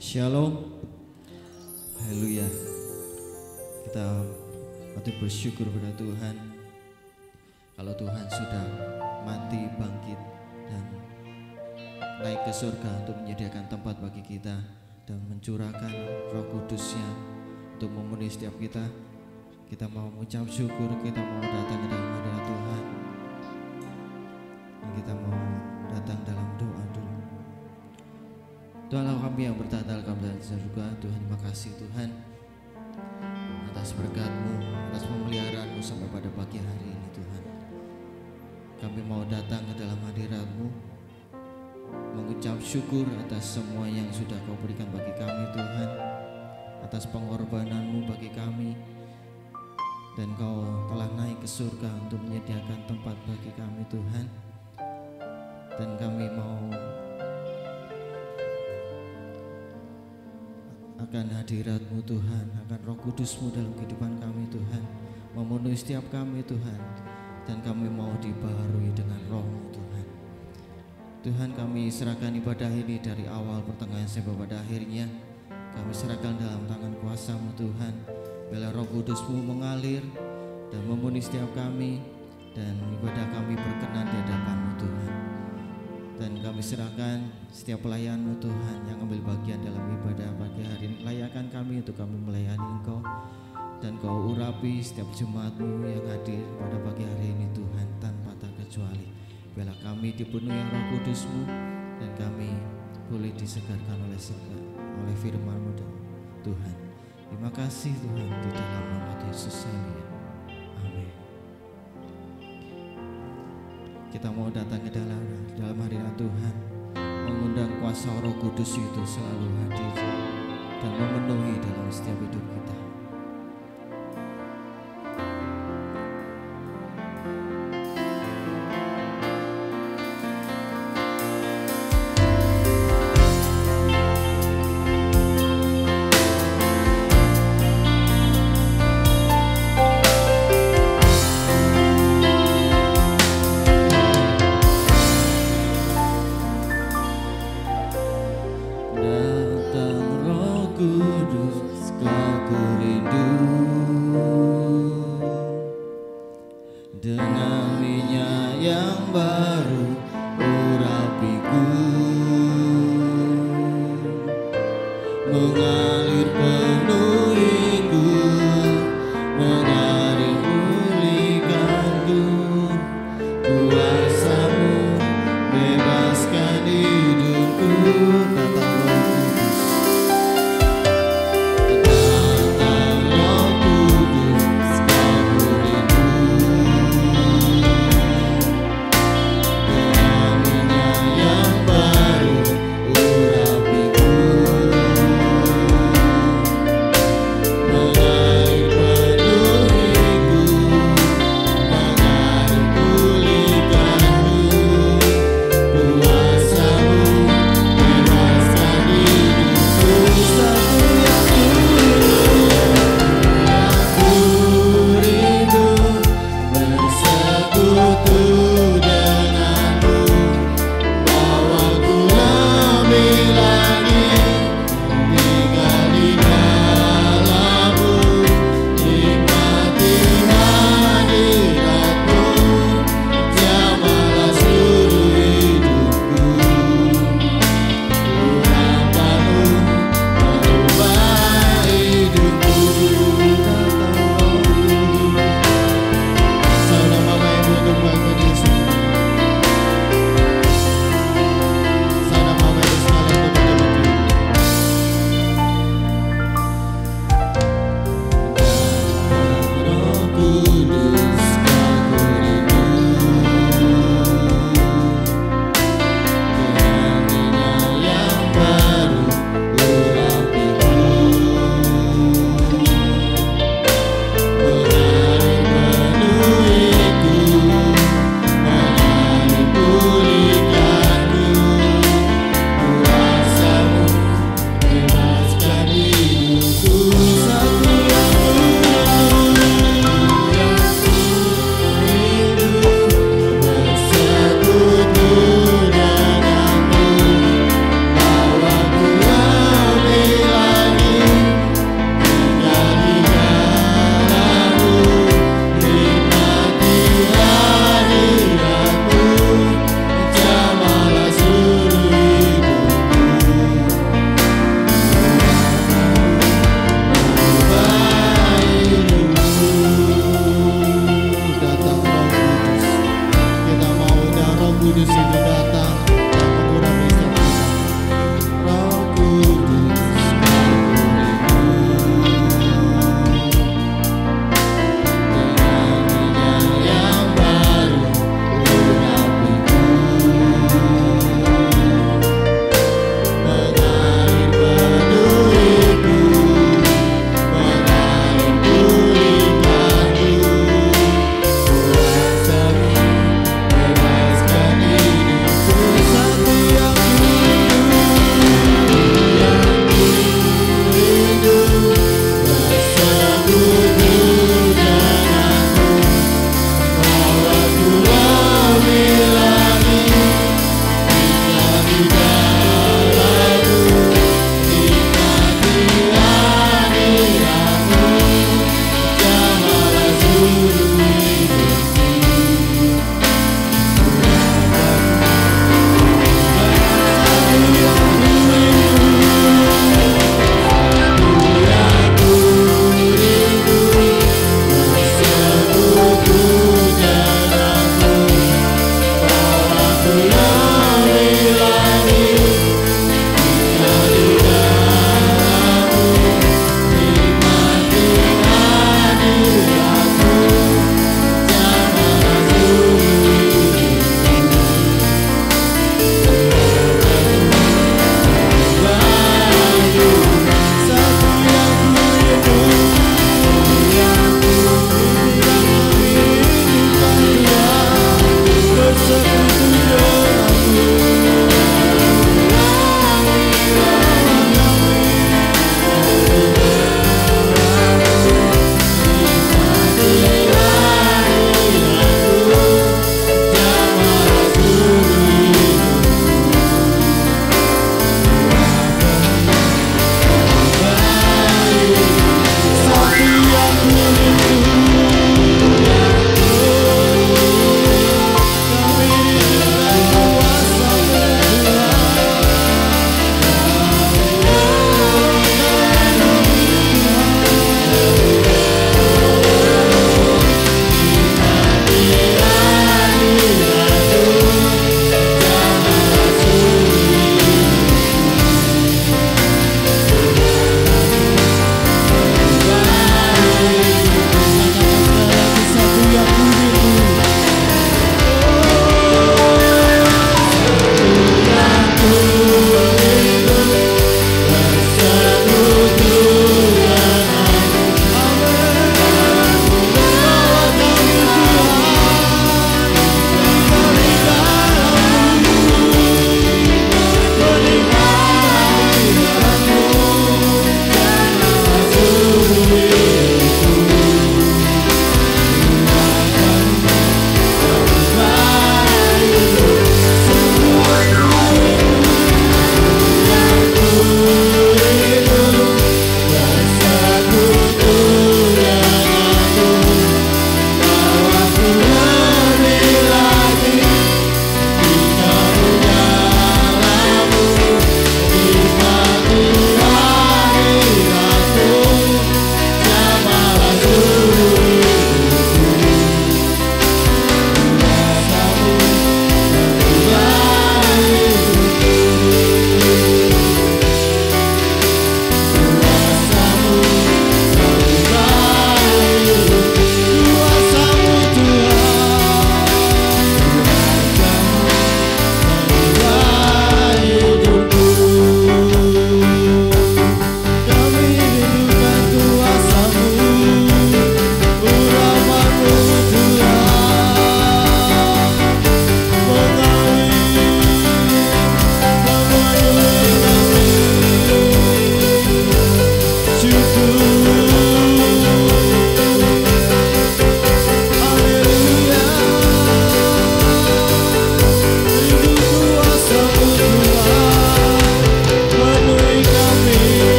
Shalom. Haleluya. Kita patut bersyukur pada Tuhan. Kalau Tuhan sudah mati, bangkit, dan naik ke surga untuk menyediakan tempat bagi kita dan mencurahkan Roh Kudus-Nya untuk memenuhi setiap kita. Kita mau mengucap syukur, kita mau datang ke dalam hadirat Tuhan. Dan kita mau datang dalam doa dulu. Tuhan Allah kami yang bertata dalam surga, Tuhan terima kasih Tuhan atas berkat-Mu, atas pemeliharaanmu sampai pada pagi hari ini Tuhan. Kami mau datang ke dalam hadirat-Mu, mengucap syukur atas semua yang sudah Kau berikan bagi kami Tuhan, atas pengorbanan-Mu bagi kami, dan Kau telah naik ke surga untuk menyediakan tempat bagi kami Tuhan. Dan kami mau akan hadirat-Mu Tuhan, akan Roh Kudus-Mu dalam kehidupan kami Tuhan, memenuhi setiap kami Tuhan, dan kami mau dibaharui dengan Roh-Mu Tuhan. Tuhan, kami serahkan ibadah ini dari awal pertengahan sampai pada akhirnya. Kami serahkan dalam tangan kuasa-Mu Tuhan. Biarlah Roh Kudus-Mu mengalir dan memenuhi setiap kami, dan ibadah kami berkenan di hadapan-Mu Tuhan. Dan kami serahkan setiap pelayan-Mu Tuhan yang ambil bagian dalam ibadah pagi hari ini. Layakan kami untuk kami melayani Engkau, dan Kau urapi setiap jemaat-Mu yang hadir pada pagi hari ini Tuhan tanpa terkecuali. Biarlah kami dipenuhi Roh Kudus-Mu, dan kami boleh disegarkan oleh firman-Mu Tuhan. Terima kasih Tuhan, di dalam nama Yesus Amin. Kita mau datang ke dalam hadirat Tuhan, mengundang kuasa Roh Kudus itu selalu hadir dan memenuhi dalam setiap hidup kita.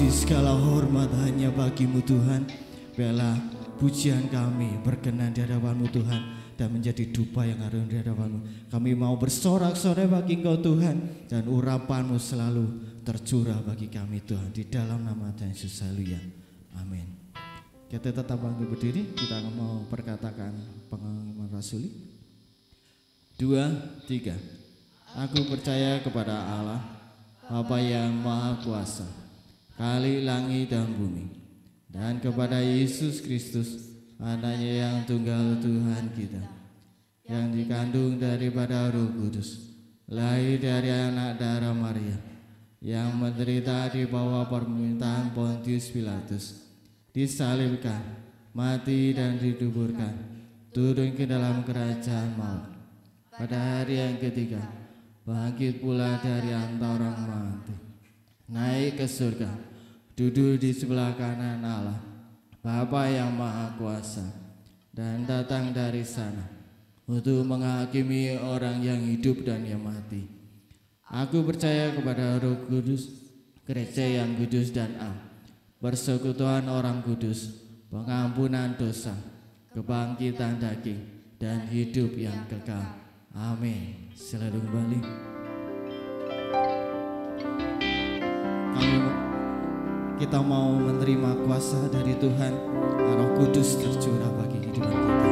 puji, segala hormat hanya bagimu Tuhan. Biarlah pujian kami berkenan di hadapan-Mu Tuhan dan menjadi dupa yang harum di hadapan-Mu. Kami mau bersorak-sorai bagi Engkau Tuhan, dan urapan-Mu selalu tercurah bagi kami Tuhan. Di dalam nama Tuhan Yesus, haleluya. Amin. Kita tetap bangkit berdiri, kita mau perkatakan pengalaman rasuli. 2, 3. Aku percaya kepada Allah, Bapa yang Maha Kuasa, Khalik langit dan bumi, dan kepada Yesus Kristus, Anaknya yang tunggal Tuhan kita, yang dikandung daripada Roh Kudus, lahir dari anak darah Maria, yang menderita di bawah pemerintahan Pontius Pilatus, disalibkan, mati dan dikuburkan, turun ke dalam kerajaan maut. Pada hari yang ketiga, bangkit pula dari antara orang mati, naik ke surga, duduk di sebelah kanan Allah, Bapa yang Maha Kuasa, dan datang dari sana untuk menghakimi orang yang hidup dan yang mati. Aku percaya kepada Roh Kudus, gereja yang kudus dan am, persekutuan orang kudus, pengampunan dosa, kebangkitan daging, dan hidup yang kekal. Amin. Selalu kembali. Kita mau menerima kuasa dari Tuhan, Roh Kudus tercurah bagi kehidupan kita.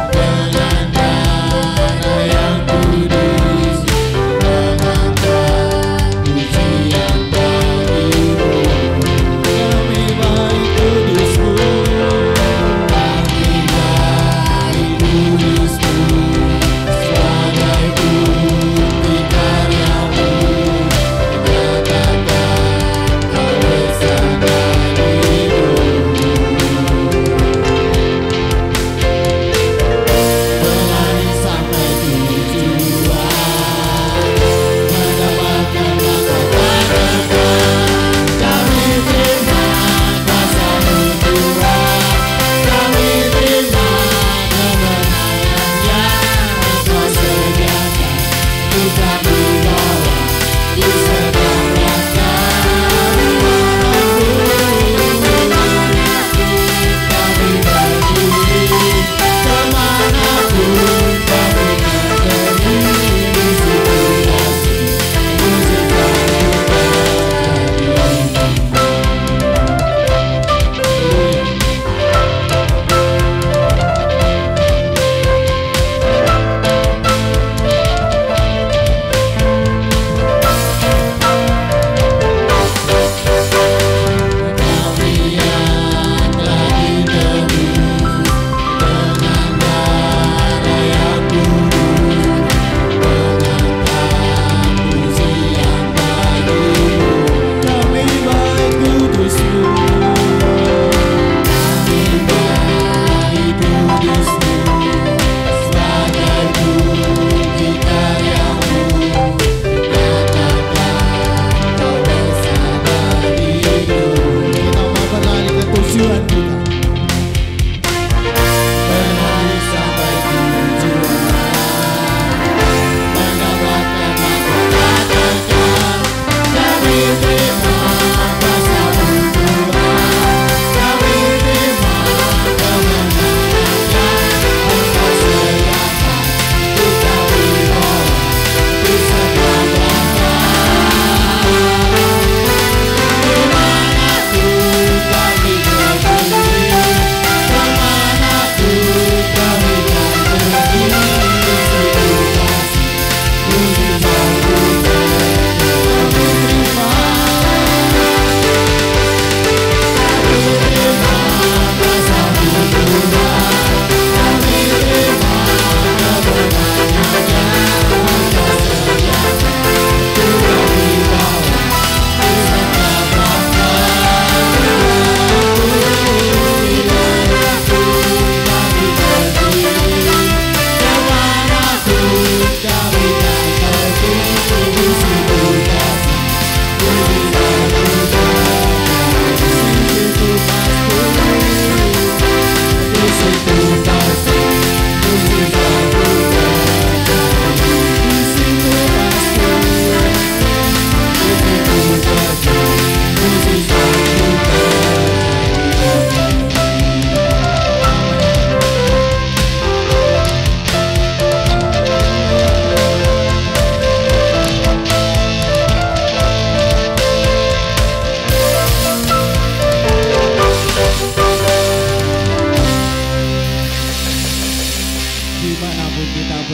Dengan darah yang kudus.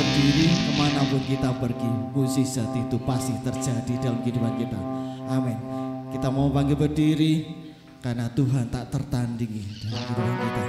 berdiri, kemanapun kita pergi, mukjizat itu pasti terjadi dalam kehidupan kita. Amin. Kita mau panggil berdiri karena Tuhan tak tertandingi dalam kehidupan kita.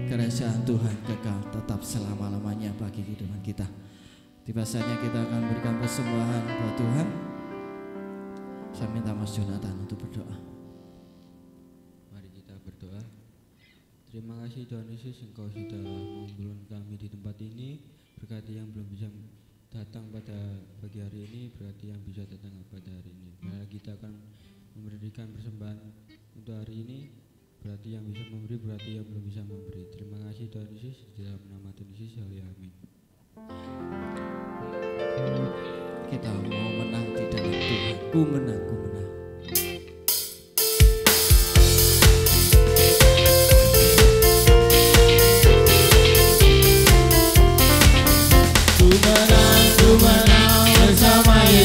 Kerajaan Tuhan kekal tetap selama-lamanya bagi kehidupan kita. Tiba saatnya kita akan berikan persembahan buat Tuhan. Saya minta Mas Jonathan untuk berdoa. Mari kita berdoa. Terima kasih Tuhan Yesus, Engkau sudah mengumpulkan kami di tempat ini. Berkati yang belum bisa datang pada pagi hari ini, berkati yang bisa datang pada hari ini. Mari kita akan memberikan persembahan untuk hari ini. Berarti yang bisa memberi, berarti yang belum bisa memberi. Terima kasih Tuhan Yesus, di dalam nama Tuhan Yesus, amin. Kita mau menang di dalam Tuhan. Ku menang, ku menang.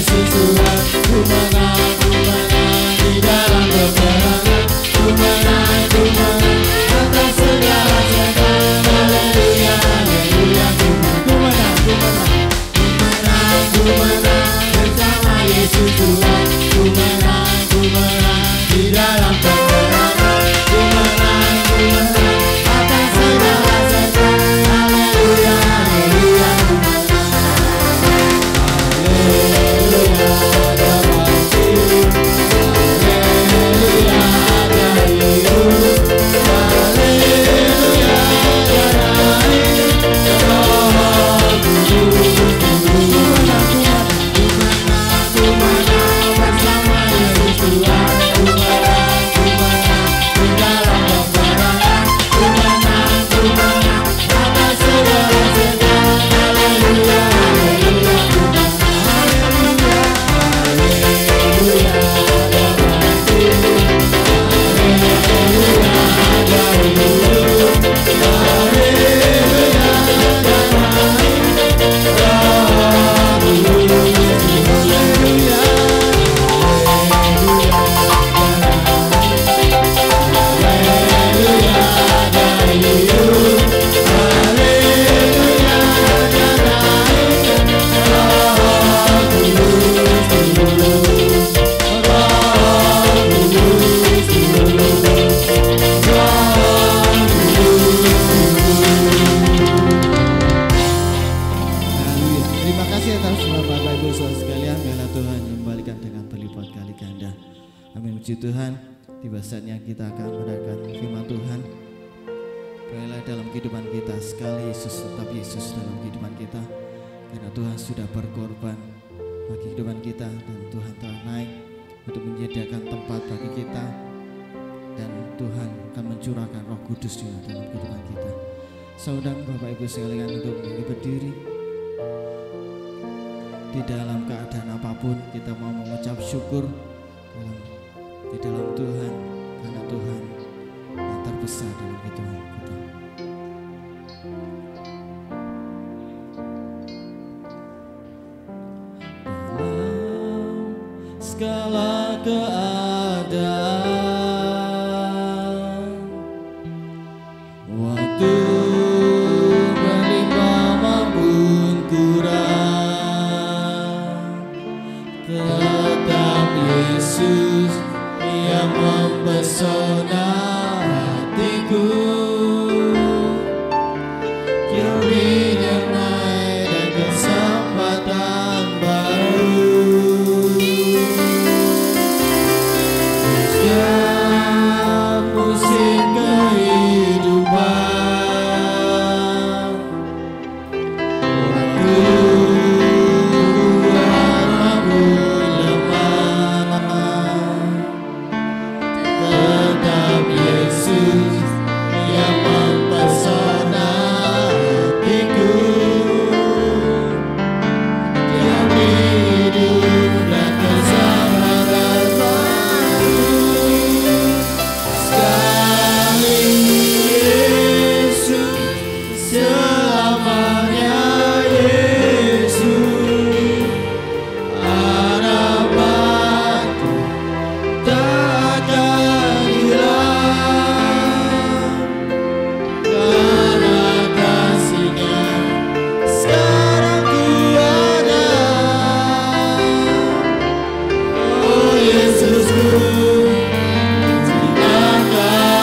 Yesus Tuhan. Ku menang di dalam peperangan. Ku menang atas segala setan. Haleluya, haleluya. Ku menang bersama Yesus Tuhan. Ku menang di dalam peperangan. Ku menang atas segala setan. Haleluya, haleluya. Puji Tuhan, tiba saatnya kita akan mendengarkan firman Tuhan. Biarlah dalam kehidupan kita sekali Yesus tetap Yesus dalam kehidupan kita, karena Tuhan sudah berkorban bagi kehidupan kita dan Tuhan telah naik untuk menyediakan tempat bagi kita, dan Tuhan akan mencurahkan Roh Kudus juga dalam kehidupan kita. Saudara Bapak Ibu sekalian, untuk berdiri di dalam keadaan apapun kita mau mengucap syukur di dalam Tuhan, karena Tuhan yang terbesar dalam kehidupan kita. Dalam segala keadaan, waktu berlimpah maupun kurang, tetap Yesus yang mempesona hatiku. Dia beri damai dan kesempatan baru. Setiap musim kehidupan, waktu kuat maupun lemah, tetap Yesus yang mempesona hatiku. Dia hidup dan kesempatan baru. Sekali Yesus, selamanya Yesus, harapanku takkan hilang, karena kasih-Nya sekarang ku ada. Oh Yesusku, terima kasih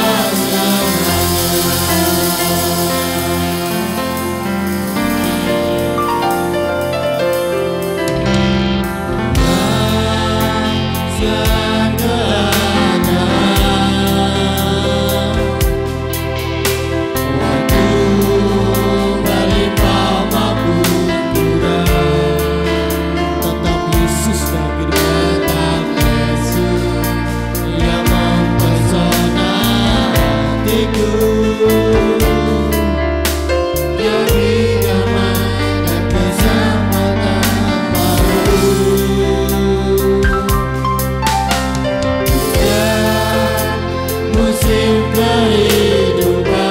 kehidupan,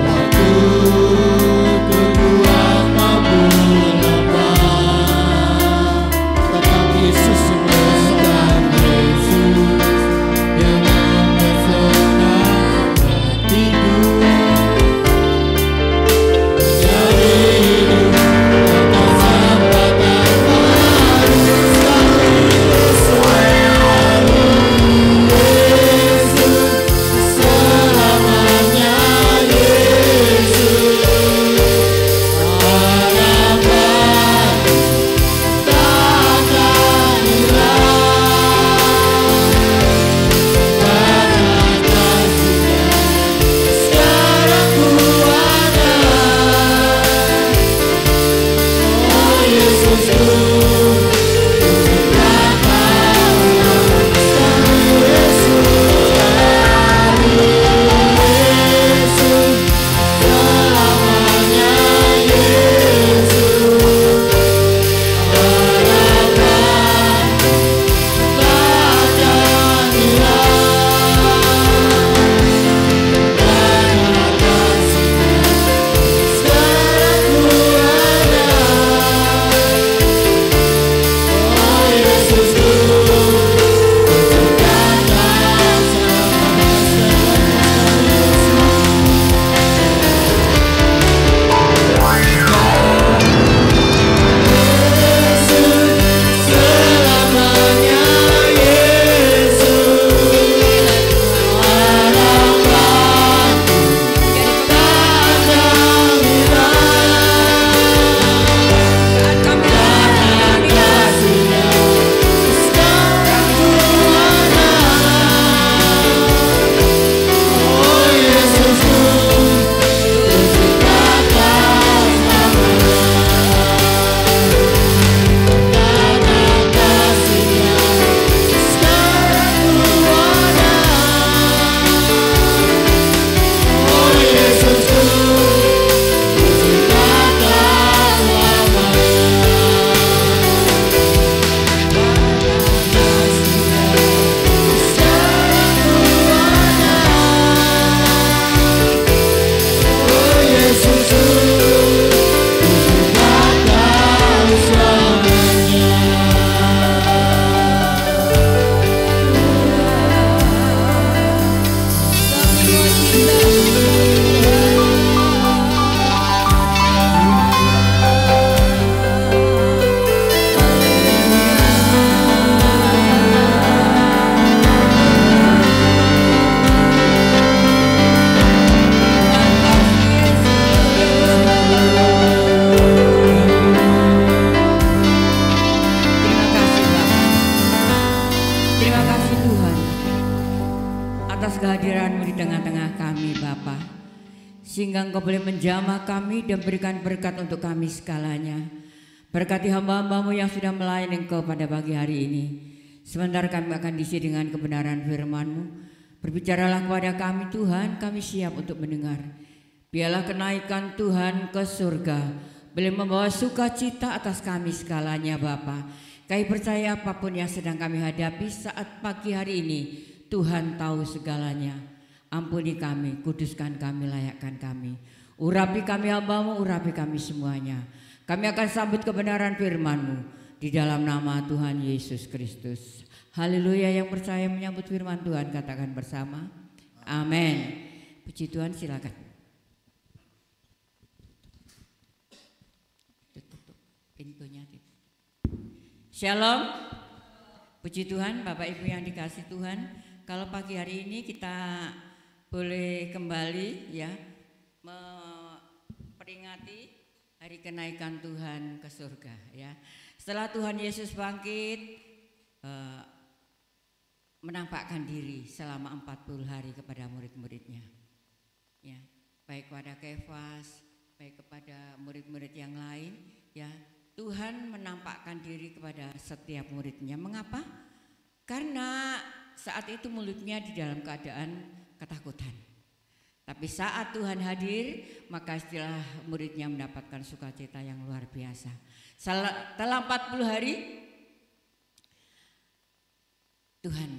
waktu kuat maupun Engkau boleh menjamah kami dan berikan berkat untuk kami segalanya. Berkati hamba-hambamu yang sudah melayani Engkau pada pagi hari ini. Sebentar kami akan diisi dengan kebenaran firman-Mu. Berbicaralah kepada kami Tuhan, kami siap untuk mendengar. Biarlah kenaikan Tuhan ke surga boleh membawa sukacita atas kami segalanya Bapa. Kami percaya apapun yang sedang kami hadapi saat pagi hari ini, Tuhan tahu segalanya. Ampuni kami, kuduskan kami, layakkan kami. Urapi kami hamba-Mu, urapi kami semuanya. Kami akan sambut kebenaran firman-Mu di dalam nama Tuhan Yesus Kristus. Haleluya, yang percaya menyambut firman Tuhan katakan bersama. Amin. Puji Tuhan, silakan. Tutup pintunya. Shalom. Puji Tuhan, Bapak Ibu yang dikasih Tuhan. Kalau pagi hari ini kita boleh kembali ya memperingati hari kenaikan Tuhan ke surga ya. Setelah Tuhan Yesus bangkit menampakkan diri selama 40 hari kepada murid-muridnya. Ya, baik kepada Kefas, baik kepada murid-murid yang lain ya. Tuhan menampakkan diri kepada setiap muridnya. Mengapa? Karena saat itu mulutnya di dalam keadaan ketakutan. Tapi saat Tuhan hadir, maka istilah muridnya mendapatkan sukacita yang luar biasa. Setelah 40 hari, Tuhan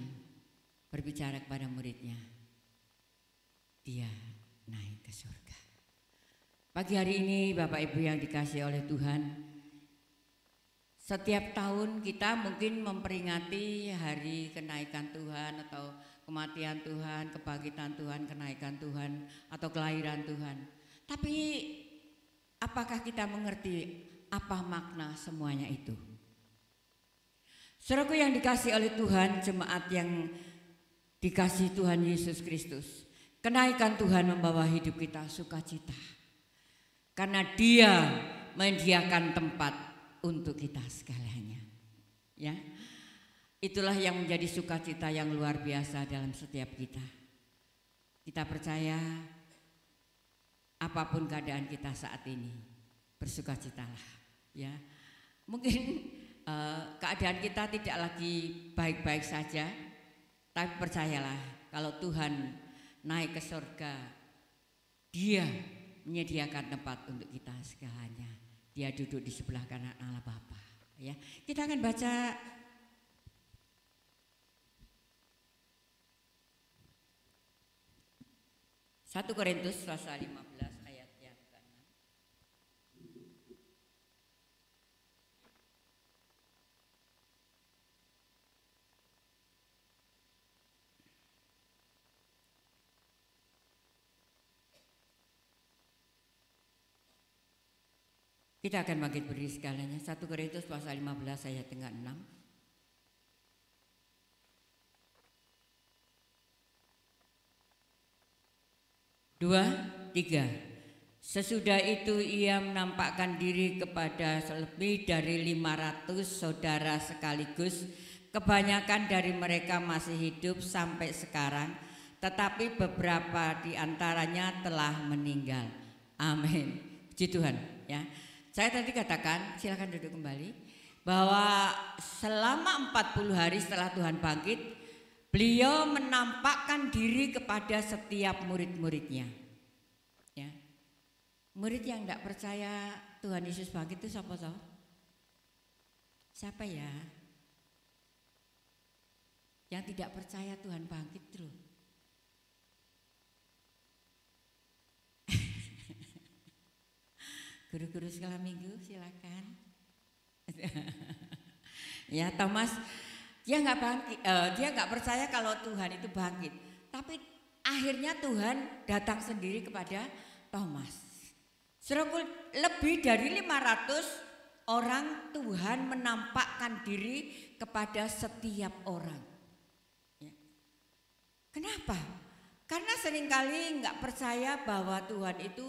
berbicara kepada muridnya. Dia naik ke surga. Pagi hari ini Bapak Ibu yang dikasihi oleh Tuhan, setiap tahun kita mungkin memperingati hari kenaikan Tuhan atau kematian Tuhan, kebangkitan Tuhan, kenaikan Tuhan atau kelahiran Tuhan. Tapi apakah kita mengerti apa makna semuanya itu? Saudaraku yang dikasihi oleh Tuhan, jemaat yang dikasihi Tuhan Yesus Kristus, kenaikan Tuhan membawa hidup kita sukacita. Karena Dia menyediakan tempat untuk kita segalanya. Ya. Itulah yang menjadi sukacita yang luar biasa dalam setiap kita. Kita percaya apapun keadaan kita saat ini, bersukacitalah ya. Mungkin keadaan kita tidak lagi baik-baik saja, tapi percayalah kalau Tuhan naik ke surga, Dia menyediakan tempat untuk kita segalanya. Dia duduk di sebelah kanan Allah Bapa. Ya, kita akan baca Satu Korintus pasal 15 ayat yang ke-6. Kita akan bangkit berdiri segalanya. 1 Korintus pasal 15 ayat yang ke-6. 2, 3. Sesudah itu ia menampakkan diri kepada lebih dari 500 saudara sekaligus. Kebanyakan dari mereka masih hidup sampai sekarang, tetapi beberapa di antaranya telah meninggal. Amin. Puji Tuhan ya. Saya tadi katakan, silakan duduk kembali, bahwa selama 40 hari setelah Tuhan bangkit, beliau menampakkan diri kepada setiap murid-muridnya. Ya. Murid yang tidak percaya Tuhan Yesus bangkit itu siapa toh? Siapa ya? Yang tidak percaya Tuhan bangkit loh. Guru-guru sekolah minggu silakan. Ya, Thomas dia nggak bangkit, dia nggak percaya kalau Tuhan itu bangkit. Tapi akhirnya Tuhan datang sendiri kepada Thomas. Lebih dari 500 orang Tuhan menampakkan diri kepada setiap orang. Ya. Kenapa? Karena seringkali nggak percaya bahwa Tuhan itu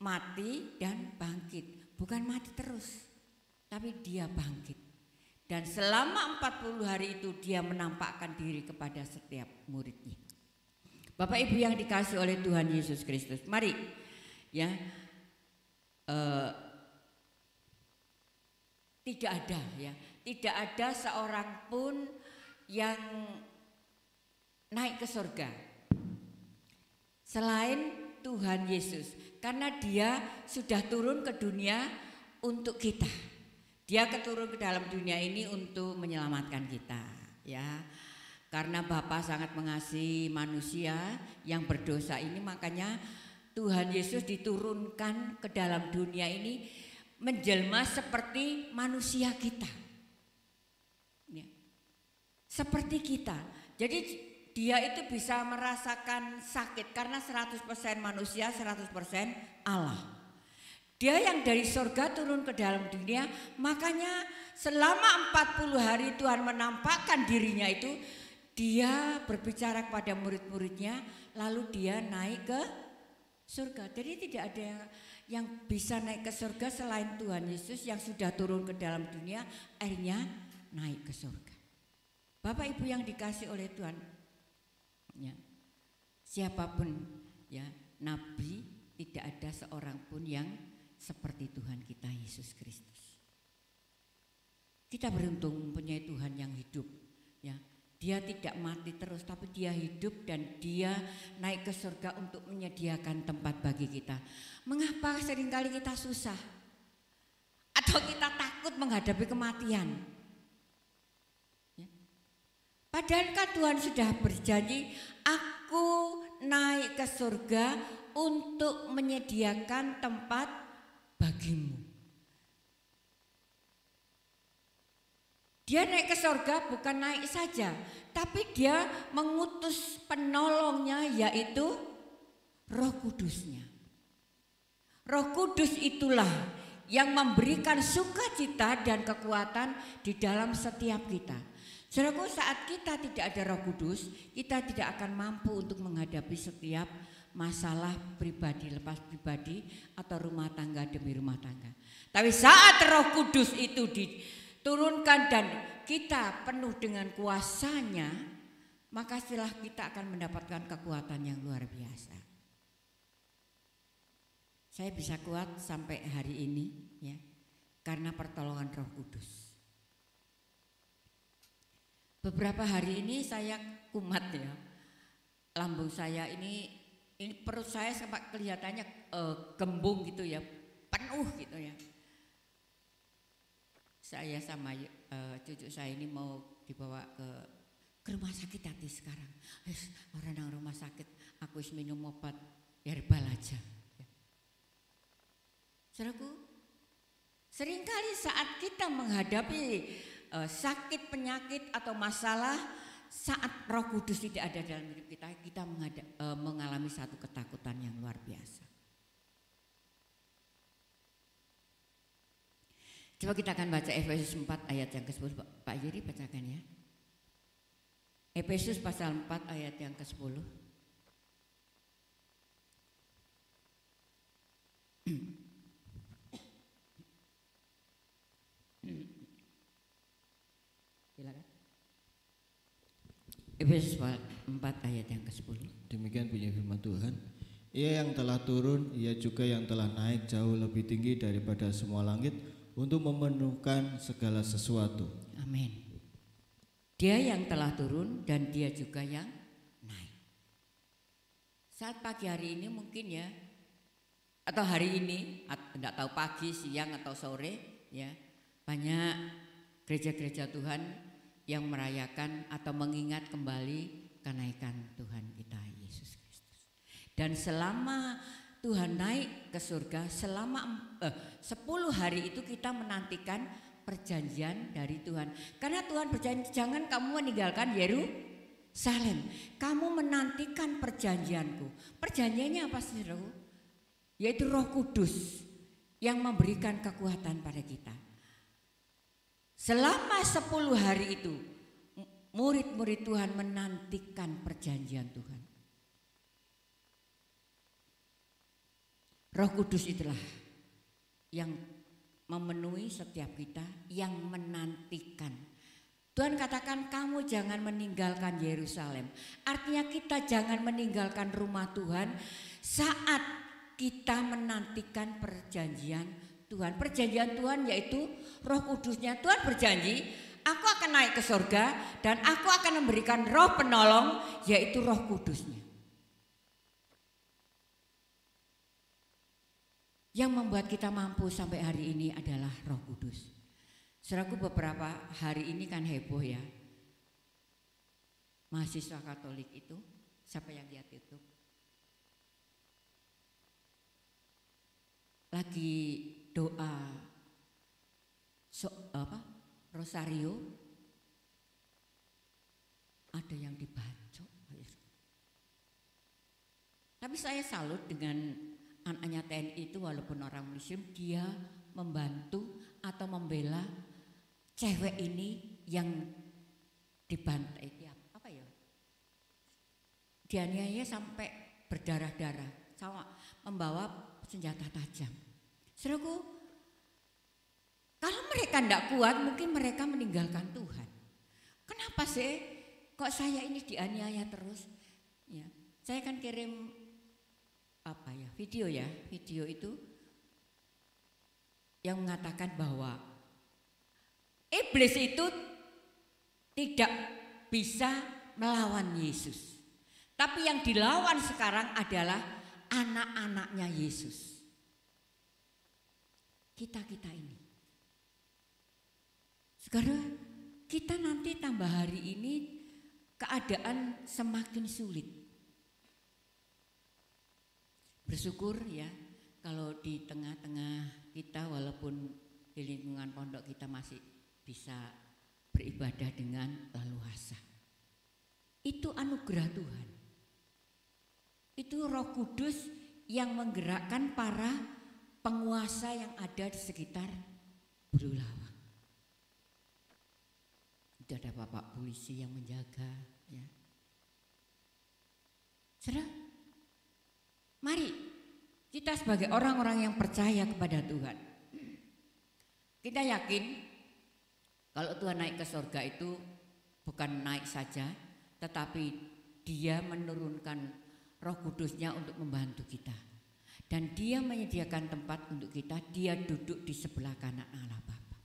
mati dan bangkit. Bukan mati terus, tapi dia bangkit. Dan selama 40 hari itu dia menampakkan diri kepada setiap muridnya. Bapak Ibu yang dikasihi oleh Tuhan Yesus Kristus, mari ya tidak ada ya, tidak ada seorang pun yang naik ke surga selain Tuhan Yesus, karena dia sudah turun ke dunia untuk kita. Dia turun ke dalam dunia ini untuk menyelamatkan kita, ya. Karena Bapa sangat mengasihi manusia yang berdosa ini, makanya Tuhan Yesus diturunkan ke dalam dunia ini menjelma seperti manusia kita, ya. Seperti kita. Jadi dia itu bisa merasakan sakit karena 100% manusia, 100% Allah. Dia yang dari surga turun ke dalam dunia, makanya selama 40 hari Tuhan menampakkan dirinya itu, dia berbicara kepada murid-muridnya, lalu dia naik ke surga. Jadi tidak ada yang bisa naik ke surga selain Tuhan Yesus yang sudah turun ke dalam dunia, akhirnya naik ke surga. Bapak Ibu yang dikasih oleh Tuhan, ya, siapapun ya, nabi, tidak ada seorang pun yang seperti Tuhan kita Yesus Kristus. Kita beruntung mempunyai Tuhan yang hidup, ya. Dia tidak mati terus, tapi dia hidup dan dia naik ke surga untuk menyediakan tempat bagi kita. Mengapa seringkali kita susah atau kita takut menghadapi kematian? Ya. Padahal kan Tuhan sudah berjanji, aku naik ke surga untuk menyediakan tempat bagimu. Dia naik ke surga bukan naik saja, tapi dia mengutus penolongnya, yaitu Roh Kudusnya. Roh Kudus itulah yang memberikan sukacita dan kekuatan di dalam setiap kita. Saudaraku, saat kita tidak ada Roh Kudus, kita tidak akan mampu untuk menghadapi setiap masalah pribadi lepas pribadi atau rumah tangga demi rumah tangga. Tapi saat Roh Kudus itu diturunkan dan kita penuh dengan kuasanya, maka setelah kita akan mendapatkan kekuatan yang luar biasa. Saya bisa kuat sampai hari ini, ya, karena pertolongan Roh Kudus. Beberapa hari ini saya kumat, ya, lambung saya ini perut saya sampai kelihatannya gembung gitu ya, penuh gitu ya. Saya sama cucu saya ini mau dibawa ke rumah sakit hati sekarang. Orang nang rumah sakit, aku wis minum obat herbal aja. Ya. Saudaraku, seringkali saat kita menghadapi sakit, penyakit atau masalah, saat Roh Kudus tidak ada dalam hidup kita, kita mengalami satu ketakutan yang luar biasa. Coba kita akan baca Efesus 4 ayat yang ke-10. Pak Yuri bacakan ya. Efesus pasal 4 ayat yang ke-10. Silakan. Efesus 4 ayat yang ke-10. Demikian bunyi firman Tuhan. Ia yang telah turun, ia juga yang telah naik jauh lebih tinggi daripada semua langit, untuk memenuhkan segala sesuatu. Amin. Dia yang telah turun dan dia juga yang naik. Saat pagi hari ini mungkin ya, atau hari ini, tidak tahu pagi, siang atau sore, ya, banyak gereja-gereja Tuhan yang merayakan atau mengingat kembali kenaikan Tuhan kita Yesus Kristus. Dan selama Tuhan naik ke surga, selama 10 hari itu kita menantikan perjanjian dari Tuhan. Karena Tuhan berjanji, jangan kamu meninggalkan Yerusalem, kamu menantikan perjanjianku. Perjanjiannya apa sih, saudaraku? Yaitu Roh Kudus yang memberikan kekuatan pada kita. Selama 10 hari itu murid-murid Tuhan menantikan perjanjian Tuhan. Roh Kudus itulah yang memenuhi setiap kita, yang menantikan. Tuhan katakan kamu jangan meninggalkan Yerusalem. Artinya kita jangan meninggalkan rumah Tuhan saat kita menantikan perjanjian Tuhan. Perjanjian Tuhan yaitu Roh Kudusnya. Tuhan berjanji, aku akan naik ke surga dan aku akan memberikan roh penolong yaitu Roh Kudusnya. Yang membuat kita mampu sampai hari ini adalah Roh Kudus. Saudaraku, beberapa hari ini kan heboh ya. Mahasiswa Katolik itu, siapa yang lihat YouTube? Lagi doa rosario, ada yang dibacok. Tapi saya salut dengan anaknya TNI itu, walaupun orang Muslim, dia membantu atau membela cewek ini yang dibantai, apa ya? Dianiaya sampai berdarah-darah, sama membawa senjata tajam. Saudaraku, kalau mereka tidak kuat, mungkin mereka meninggalkan Tuhan. Kenapa sih kok saya ini dianiaya terus? Ya, saya kan kirim video itu yang mengatakan bahwa iblis itu tidak bisa melawan Yesus. Tapi yang dilawan sekarang adalah anak-anaknya Yesus. Kita ini. Sekarang kita nanti tambah hari ini keadaan semakin sulit. Bersyukur ya kalau di tengah-tengah kita, walaupun di lingkungan pondok kita masih bisa beribadah dengan leluasa. Itu anugerah Tuhan. Itu Roh Kudus yang menggerakkan para penguasa yang ada di sekitar Bululawang. Itu ada Bapak polisi yang menjaga ya. Saudara, mari kita sebagai orang-orang yang percaya kepada Tuhan, kita yakin kalau Tuhan naik ke surga itu bukan naik saja, tetapi Dia menurunkan Roh Kudusnya untuk membantu kita. Dan Dia menyediakan tempat untuk kita, Dia duduk di sebelah kanan Allah Bapa.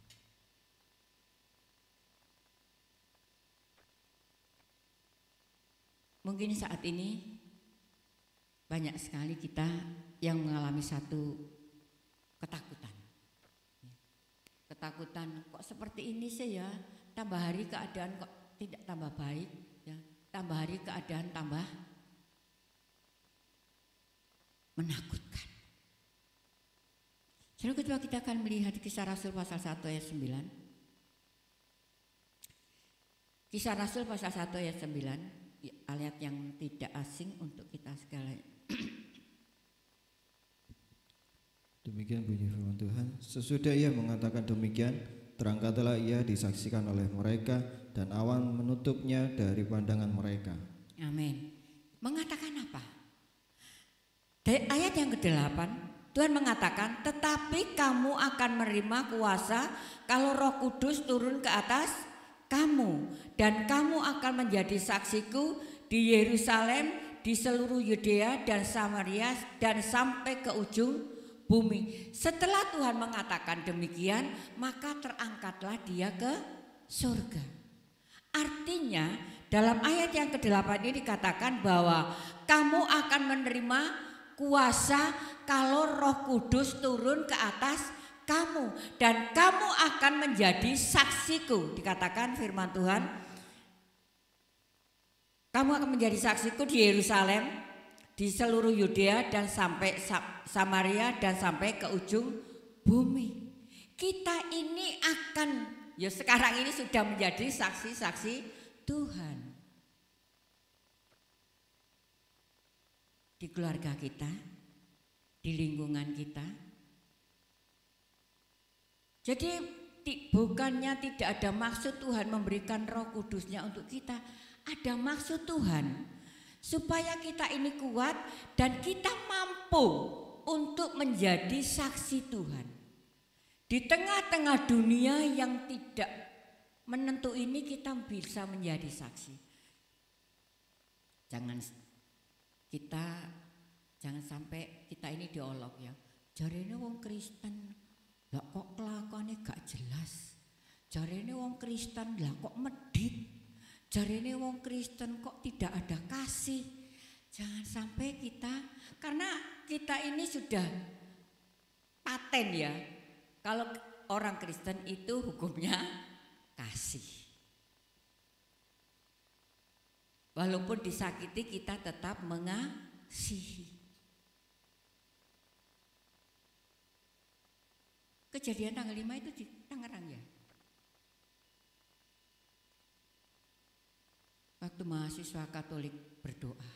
Mungkin saat ini banyak sekali kita yang mengalami satu ketakutan. Ketakutan, kok seperti ini sih ya, tambah hari keadaan kok tidak tambah baik ya, tambah hari keadaan tambah menakutkan. Saudara, coba kita akan melihat Kisah Rasul pasal 1 ayat 9. Kisah Rasul pasal 1 ayat 9, ayat yang tidak asing untuk kita sekalian. Demikian bunyi firman Tuhan. Sesudah ia mengatakan demikian, terangkatlah ia disaksikan oleh mereka dan awan menutupnya dari pandangan mereka. Amin. Mengatakan apa? Dari ayat yang ke-8, Tuhan mengatakan, tetapi kamu akan menerima kuasa kalau Roh Kudus turun ke atas kamu, dan kamu akan menjadi saksiku di Yerusalem, di seluruh Yudea dan Samaria, dan sampai ke ujung bumi. Setelah Tuhan mengatakan demikian, maka terangkatlah dia ke surga. Artinya dalam ayat yang ke-8 ini dikatakan bahwa kamu akan menerima kuasa kalau Roh Kudus turun ke atas kamu, dan kamu akan menjadi saksiku. Dikatakan firman Tuhan, kamu akan menjadi saksiku di Yerusalem, di seluruh Yudea dan sampai Samaria dan sampai ke ujung bumi. Kita ini akan, ya sekarang ini sudah menjadi saksi-saksi Tuhan. Di keluarga kita, di lingkungan kita. Jadi bukannya tidak ada maksud Tuhan memberikan Roh Kudusnya untuk kita, ada maksud Tuhan supaya kita ini kuat dan kita mampu untuk menjadi saksi Tuhan. Di tengah-tengah dunia yang tidak menentu ini kita bisa menjadi saksi. Jangan kita Jangan sampai kita ini diolok ya. Jarene wong Kristen, lah kok kelakuannya gak jelas. Jarene wong Kristen, lah kok medit. Jarene wong Kristen kok tidak ada kasih. Jangan sampai kita, karena kita ini sudah paten ya. Kalau orang Kristen itu hukumnya kasih. Walaupun disakiti kita tetap mengasihi. Kejadian tanggal 5 itu di Tangerang ya. Waktu mahasiswa Katolik berdoa,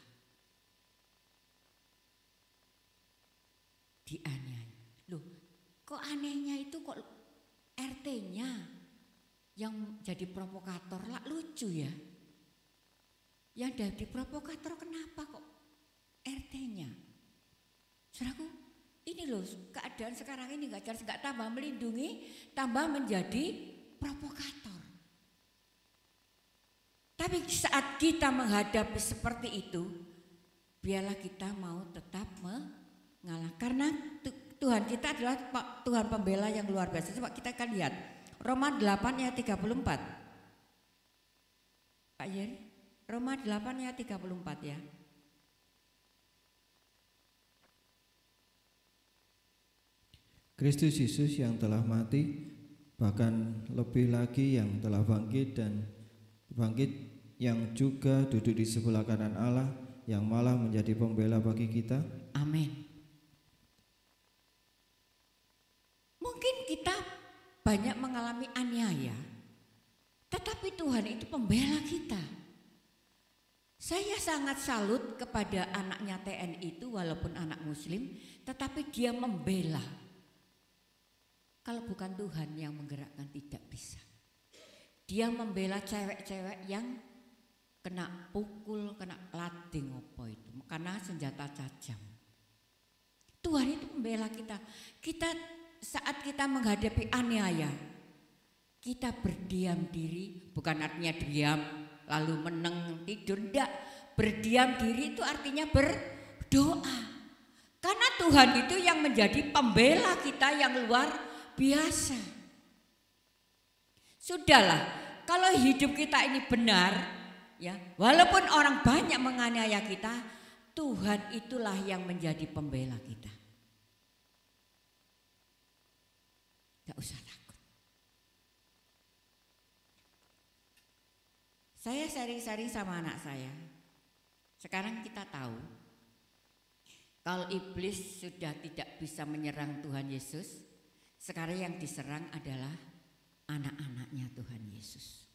dianiaya. Loh, kok anehnya itu kok RT-nya yang jadi provokator lah, lucu ya. Yang jadi provokator kenapa kok RT-nya? Saudaraku, ini loh keadaan sekarang ini gak tambah melindungi, tambah menjadi provokator. Tapi saat kita menghadapi seperti itu, biarlah kita mau tetap mengalah. Karena Tuhan kita adalah Tuhan pembela yang luar biasa. Coba kita akan lihat Roma 8 ayat 34. Pak Yeri, Roma 8 ayat 34 ya. Kristus Yesus yang telah mati, bahkan lebih lagi yang telah bangkit yang juga duduk di sebelah kanan Allah, yang malah menjadi pembela bagi kita. Amin. Mungkin kita banyak mengalami aniaya, tetapi Tuhan itu pembela kita. Saya sangat salut kepada anaknya TNI itu, walaupun anak muslim, tetapi dia membela. Kalau bukan Tuhan yang menggerakkan tidak bisa. Dia membela cewek-cewek yang kena pukul, kena lading apa itu, karena senjata tajam. Tuhan itu membela kita. Saat kita menghadapi aniaya, kita berdiam diri, bukan artinya diam lalu meneng tidur, enggak. Berdiam diri itu artinya berdoa. Karena Tuhan itu yang menjadi pembela kita yang luar biasa. Sudahlah, kalau hidup kita ini benar, ya, walaupun orang banyak menganiaya kita, Tuhan itulah yang menjadi pembela kita. Gak usah takut. Saya sharing-sharing sama anak saya. Sekarang kita tahu kalau iblis sudah tidak bisa menyerang Tuhan Yesus, sekarang yang diserang adalah anak-anaknya Tuhan Yesus.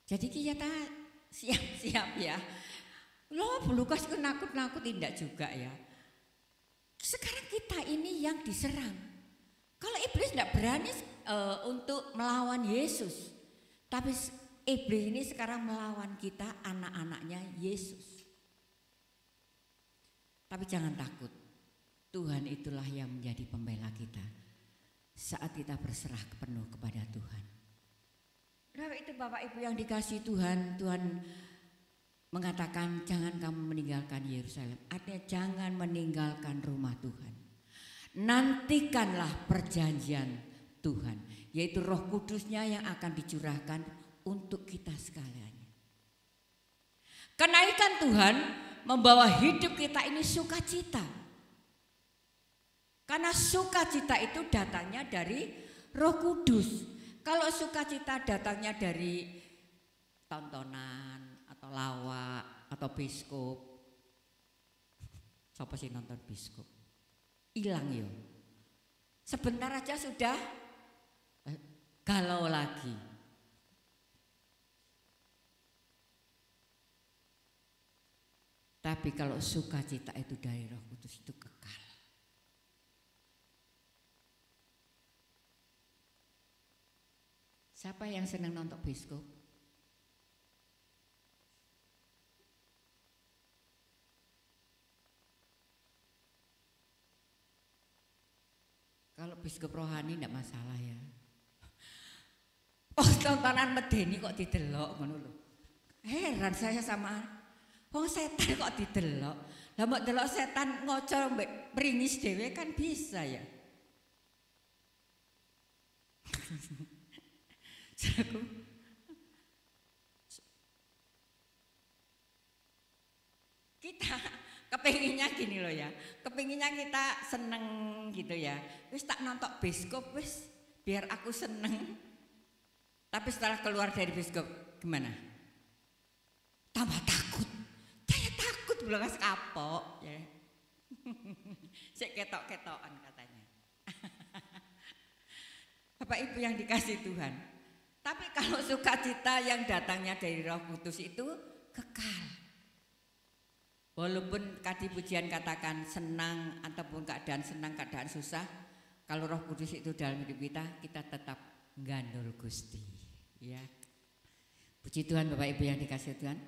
Jadi kita siap-siap ya. Loh, Lukas itu nakut-nakut tidak juga ya. Sekarang kita ini yang diserang. Kalau iblis tidak berani untuk melawan Yesus, tapi iblis ini sekarang melawan kita, anak-anaknya Yesus. Tapi jangan takut, Tuhan itulah yang menjadi pembela kita saat kita berserah penuh kepada Tuhan. Nah, itu Bapak Ibu yang dikasihi Tuhan, Tuhan mengatakan jangan kamu meninggalkan Yerusalem, artinya jangan meninggalkan rumah Tuhan. Nantikanlah perjanjian Tuhan, yaitu Roh Kudusnya yang akan dicurahkan untuk kita sekalian. Kenaikan Tuhan membawa hidup kita ini sukacita. Karena sukacita itu datangnya dari Roh Kudus. Kalau sukacita datangnya dari tontonan atau lawak atau biskop, siapa sih nonton biskop? Hilang yo. Sebentar aja sudah galau lagi. Tapi kalau sukacita itu dari Roh Kudus itu kekal. Siapa yang senang nonton biskop? Kalau biskop rohani tidak masalah ya. Oh, tontonan medeni kok didelok ngono lho. Heran saya sama wong setan kok didelok. Lah mbok delok setan ngoco mbek pringis dhewe kan bisa ya. Aku kita kepinginnya gini loh ya, kepinginnya kita seneng gitu ya. Wis tak nonton bioskop wis biar aku seneng. Tapi setelah keluar dari bioskop gimana? Tambah takut. Saya takut belas kapok ya. Sik ketok-ketokan katanya. Bapak Ibu yang dikasih Tuhan. Tapi kalau sukacita yang datangnya dari Roh Kudus itu kekal. Walaupun tadi pujian katakan senang ataupun keadaan senang, keadaan susah, kalau Roh Kudus itu dalam hidup kita, kita tetap gandul Gusti. Ya, puji Tuhan Bapak Ibu yang dikasih Tuhan.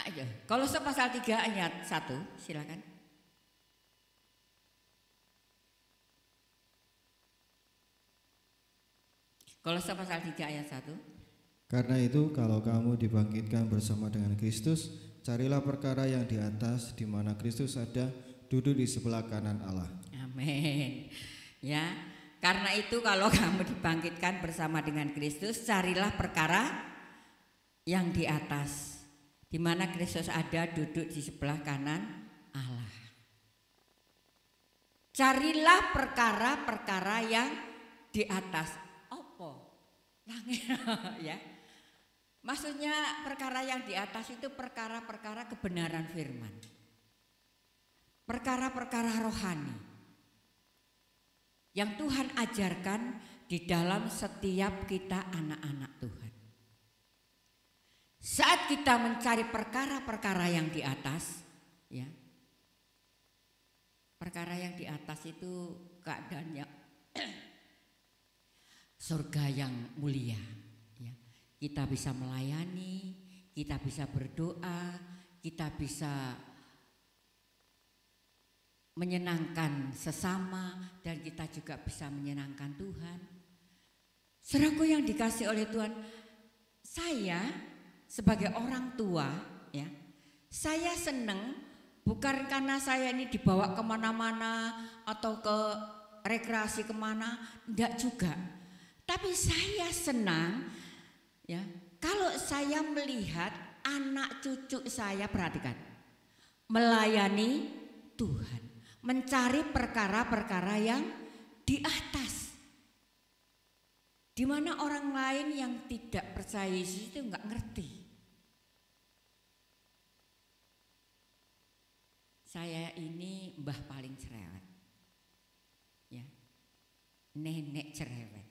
Ayo, kalau pasal 3 ayat 1, silakan. Kalau pasal 3 ayat 1. Karena itu kalau kamu dibangkitkan bersama dengan Kristus, carilah perkara yang di atas di mana Kristus ada, duduk di sebelah kanan Allah. Amin. Ya, karena itu kalau kamu dibangkitkan bersama dengan Kristus, carilah perkara yang di atas di mana Kristus ada, duduk di sebelah kanan Allah. Carilah perkara-perkara yang di atas. Apa? Langit ya. Maksudnya perkara yang di atas itu perkara-perkara kebenaran firman. Perkara-perkara rohani yang Tuhan ajarkan di dalam setiap kita anak-anak Tuhan. Saat kita mencari perkara-perkara yang di atas, ya. Perkara yang di atas itu keadaannya surga yang mulia. Kita bisa melayani, kita bisa berdoa, kita bisa menyenangkan sesama, dan kita juga bisa menyenangkan Tuhan. Saudaraku yang dikasih oleh Tuhan, saya sebagai orang tua, ya, saya senang bukan karena saya ini dibawa kemana-mana atau ke rekreasi kemana, enggak juga. Tapi saya senang, ya, kalau saya melihat anak cucu saya, perhatikan, melayani Tuhan, mencari perkara-perkara yang di atas, di mana orang lain yang tidak percaya Yesus itu enggak ngerti. Saya ini mbah paling cerewet, ya, nenek cerewet.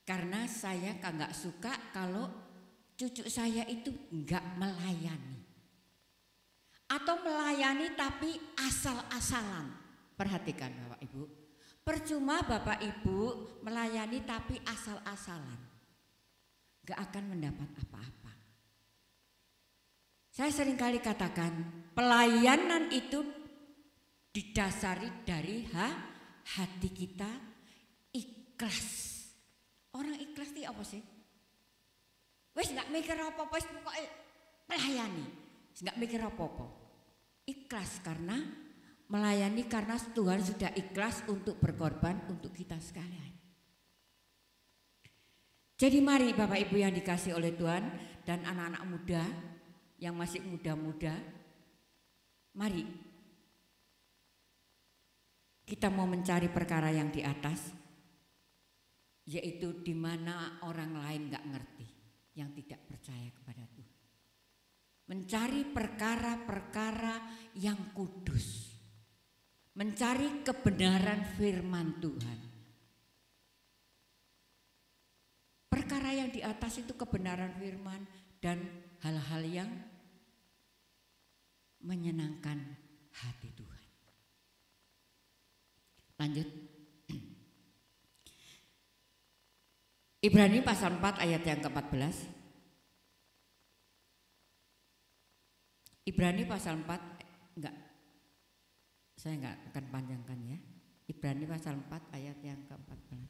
Karena saya nggak suka kalau cucu saya itu nggak melayani. Atau melayani tapi asal-asalan. Perhatikan Bapak Ibu. Percuma Bapak Ibu melayani tapi asal-asalan. Nggak akan mendapat apa-apa. Saya seringkali katakan pelayanan itu didasari dari hati kita ikhlas. Orang ikhlas itu apa sih? Wes nggak mikir apa-apa, pokoknya melayani. Nggak mikir apa-apa. Ikhlas karena melayani, karena Tuhan sudah ikhlas untuk berkorban untuk kita sekalian. Jadi mari Bapak Ibu yang dikasih oleh Tuhan dan anak-anak muda yang masih muda-muda, mari kita mau mencari perkara yang di atas, yaitu di mana orang lain nggak ngerti, yang tidak percaya kepada Tuhan. Mencari perkara-perkara yang kudus, mencari kebenaran firman Tuhan. Perkara yang di atas itu kebenaran firman dan hal-hal yang menyenangkan hati Tuhan. Lanjut. Ibrani pasal 4 ayat yang ke-14. Ibrani pasal 4, saya enggak akan panjangkan ya. Ibrani pasal 4 ayat yang ke-14.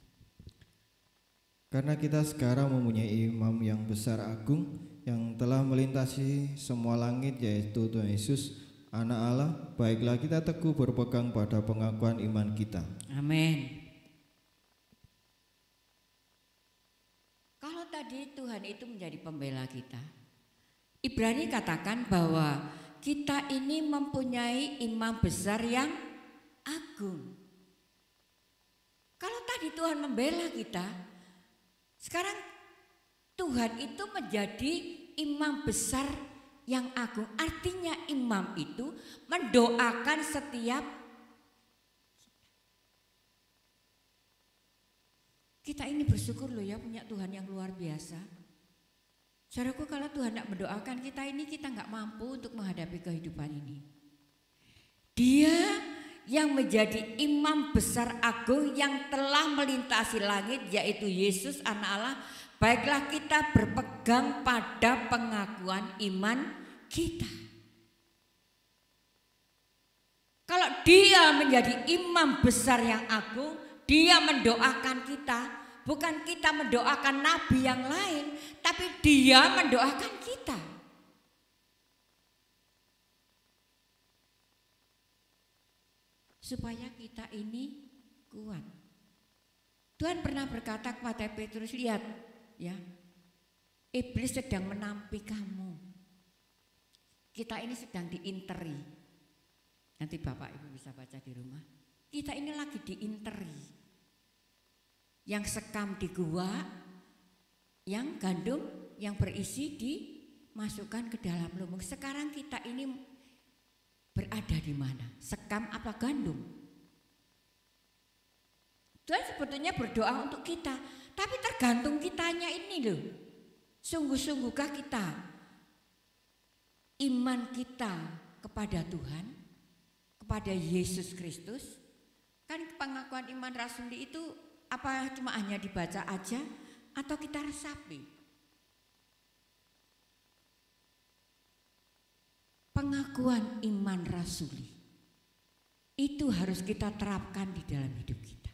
Karena kita sekarang mempunyai imam yang besar agung yang telah melintasi semua langit, yaitu Tuhan Yesus, Anak Allah. Baiklah kita teguh berpegang pada pengakuan iman kita. Amin. Kalau tadi Tuhan itu menjadi pembela kita, Ibrani katakan bahwa kita ini mempunyai imam besar yang agung. Kalau tadi Tuhan membela kita, sekarang Tuhan itu menjadi imam besar yang agung. Artinya imam itu mendoakan setiap kita. Ini bersyukur loh ya, punya Tuhan yang luar biasa. Saudaraku, kalau Tuhan tidak mendoakan kita ini, kita nggak mampu untuk menghadapi kehidupan ini. Dia yang menjadi imam besar agung yang telah melintasi langit, yaitu Yesus Anak Allah. Baiklah kita berpegang pada pengakuan iman kita. Kalau dia menjadi imam besar yang agung, dia mendoakan kita. Bukan kita mendoakan nabi yang lain, tapi dia mendoakan kita. Supaya kita ini kuat. Tuhan pernah berkata kepada Petrus, lihat ya, iblis sedang menampi kamu. Kita ini sedang diinteri. Nanti Bapak Ibu bisa baca di rumah. Kita ini lagi diinteri. Yang sekam di gua, yang gandum yang berisi dimasukkan ke dalam lumbung. Sekarang kita ini berada di mana? Sekam apa gandum? Tuhan sebetulnya berdoa untuk kita, tapi tergantung kitanya ini loh. Sungguh-sungguhkah kita iman kita kepada Tuhan, kepada Yesus Kristus? Kan pengakuan iman rasuli itu apa cuma hanya dibaca aja atau kita resapi? Pengakuan iman rasuli itu harus kita terapkan di dalam hidup kita.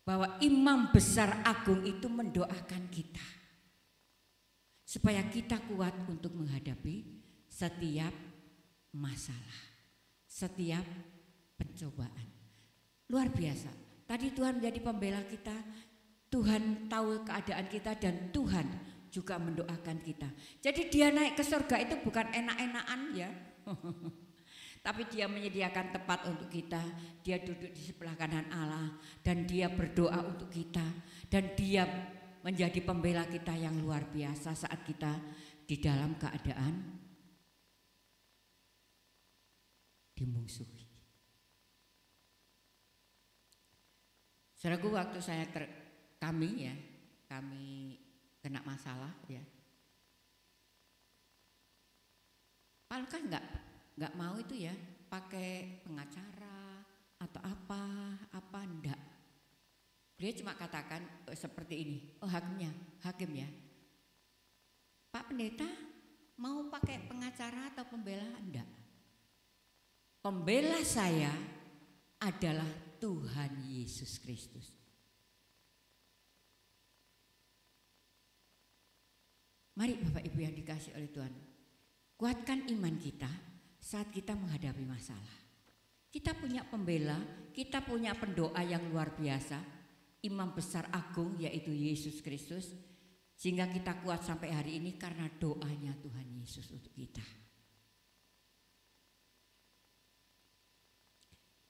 Bahwa imam besar agung itu mendoakan kita supaya kita kuat untuk menghadapi setiap masalah, setiap pencobaan. Luar biasa. Tadi Tuhan menjadi pembela kita, Tuhan tahu keadaan kita dan Tuhan juga mendoakan kita. Jadi dia naik ke surga itu bukan enak-enakan ya. Tapi dia menyediakan tempat untuk kita. Dia duduk di sebelah kanan Allah dan dia berdoa untuk kita. Dan dia menjadi pembela kita yang luar biasa saat kita di dalam keadaan dimungsuhi. Saudaraku, waktu kami kena masalah ya. Paul kan nggak mau itu ya pakai pengacara atau apa enggak. Dia cuma katakan seperti ini, oh hakim ya. Pak Pendeta mau pakai pengacara atau pembela enggak? Pembela saya adalah Tuhan Yesus Kristus. Mari Bapak Ibu yang dikasihi oleh Tuhan, kuatkan iman kita saat kita menghadapi masalah. Kita punya pembela, kita punya pendoa yang luar biasa, imam besar agung yaitu Yesus Kristus, sehingga kita kuat sampai hari ini karena doanya Tuhan Yesus untuk kita.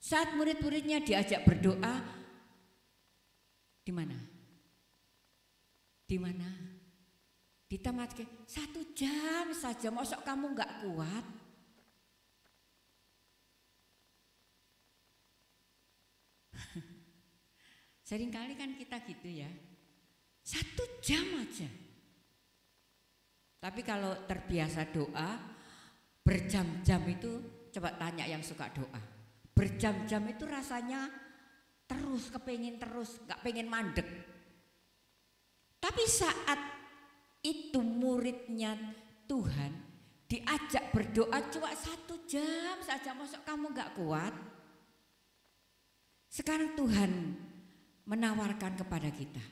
Saat murid-muridnya diajak berdoa, di mana? Di mana? Ditamatkan 1 jam saja, mosok kamu nggak kuat? Seringkali kan kita gitu ya, 1 jam aja. Tapi kalau terbiasa doa, berjam-jam itu, coba tanya yang suka doa. Berjam-jam itu rasanya terus, kepengin terus, gak pengen mandek. Tapi saat itu muridnya Tuhan diajak berdoa cuma 1 jam saja, masuk kamu gak kuat? Sekarang Tuhan menawarkan kepada kita,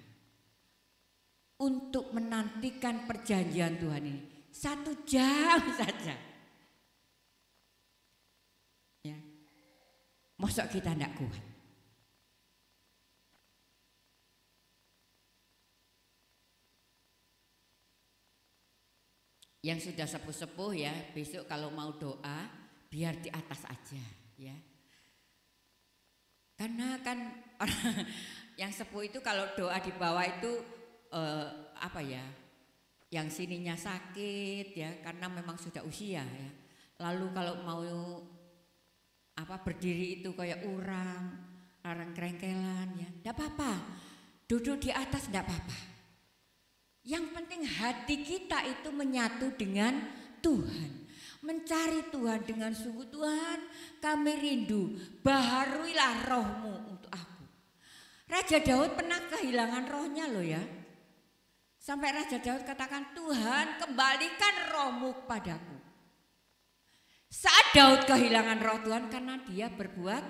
untuk menantikan perjanjian Tuhan ini 1 jam saja. Ya. Masa kita tidak kuat? Yang sudah sepuh-sepuh ya, besok kalau mau doa biar di atas aja ya. Karena kan orang yang sepuh itu kalau doa di bawah itu apa ya? Yang sininya sakit ya, karena memang sudah usia ya. Lalu kalau mau berdiri itu kayak orang kerengkelan ya. Enggak apa-apa. Duduk di atas enggak apa-apa. Yang penting hati kita itu menyatu dengan Tuhan. Mencari Tuhan dengan sungguh. Tuhan, kami rindu, baharuilah rohmu untuk aku. Raja Daud pernah kehilangan rohnya loh ya. Sampai Raja Daud katakan, Tuhan kembalikan rohmu kepadaku. Saat Daud kehilangan roh Tuhan karena dia berbuat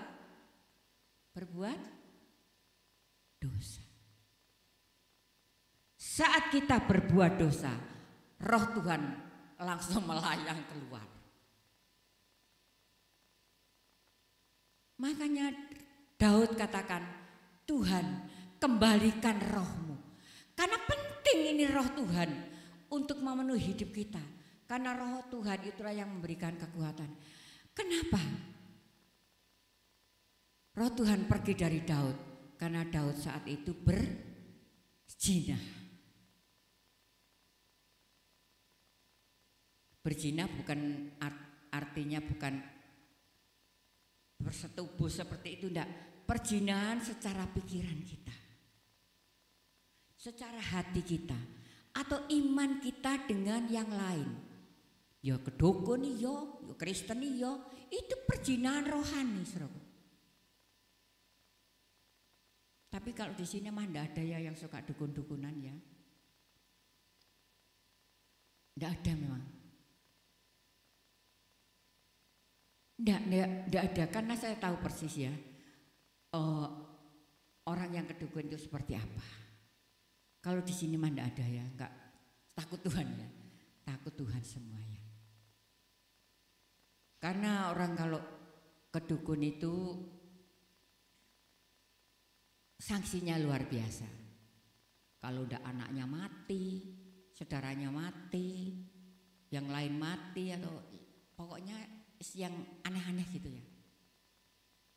dosa. Saat kita berbuat dosa, roh Tuhan langsung melayang keluar. Makanya Daud katakan, Tuhan kembalikan rohmu. Karena penting ini roh Tuhan untuk memenuhi hidup kita. Karena roh Tuhan itulah yang memberikan kekuatan. Kenapa? Roh Tuhan pergi dari Daud. Karena Daud saat itu berzina. Berzina bukan artinya bukan bersetubuh seperti itu, enggak. Perzinahan secara pikiran kita, secara hati kita, atau iman kita dengan yang lain. Ya kedukun yo, ya Kristen yo, itu perzinahan rohani, saudara. Tapi kalau di sini mah enggak ada ya yang suka dukun-dukunan ya. Enggak ada memang. Enggak ada, karena saya tahu persis ya orang yang kedukun itu seperti apa. Kalau di sini mah enggak ada ya, enggak, takut Tuhan ya, takut Tuhan semuanya. Karena orang kalau kedukun itu sanksinya luar biasa. Kalau udah anaknya mati, saudaranya mati, yang lain mati, atau pokoknya yang aneh-aneh gitu ya.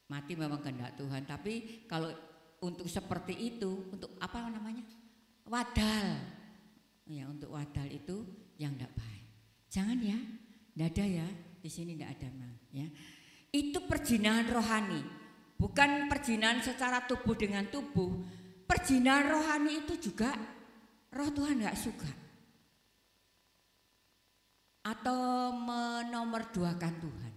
Mati memang kehendak Tuhan, tapi kalau untuk seperti itu, untuk apa namanya? Wadal. Ya, untuk wadal itu yang enggak baik. Jangan ya, enggak ada ya. Di sini enggak ada memang ya. Itu perzinahan rohani. Bukan perzinahan secara tubuh dengan tubuh. Perzinahan rohani itu juga roh Tuhan enggak suka. Atau menomorduakan Tuhan.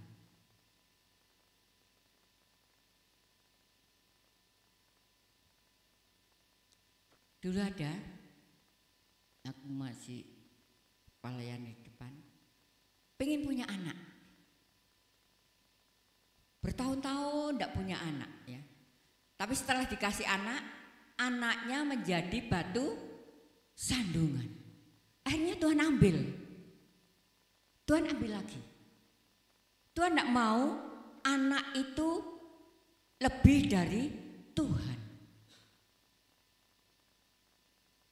Dulu ada, aku masih pelayan di depan, pengen punya anak. Bertahun-tahun enggak punya anak ya. Tapi setelah dikasih anak, anaknya menjadi batu sandungan. Akhirnya Tuhan ambil. Tuhan ambil lagi. Tuhan tidak mau anak itu lebih dari Tuhan.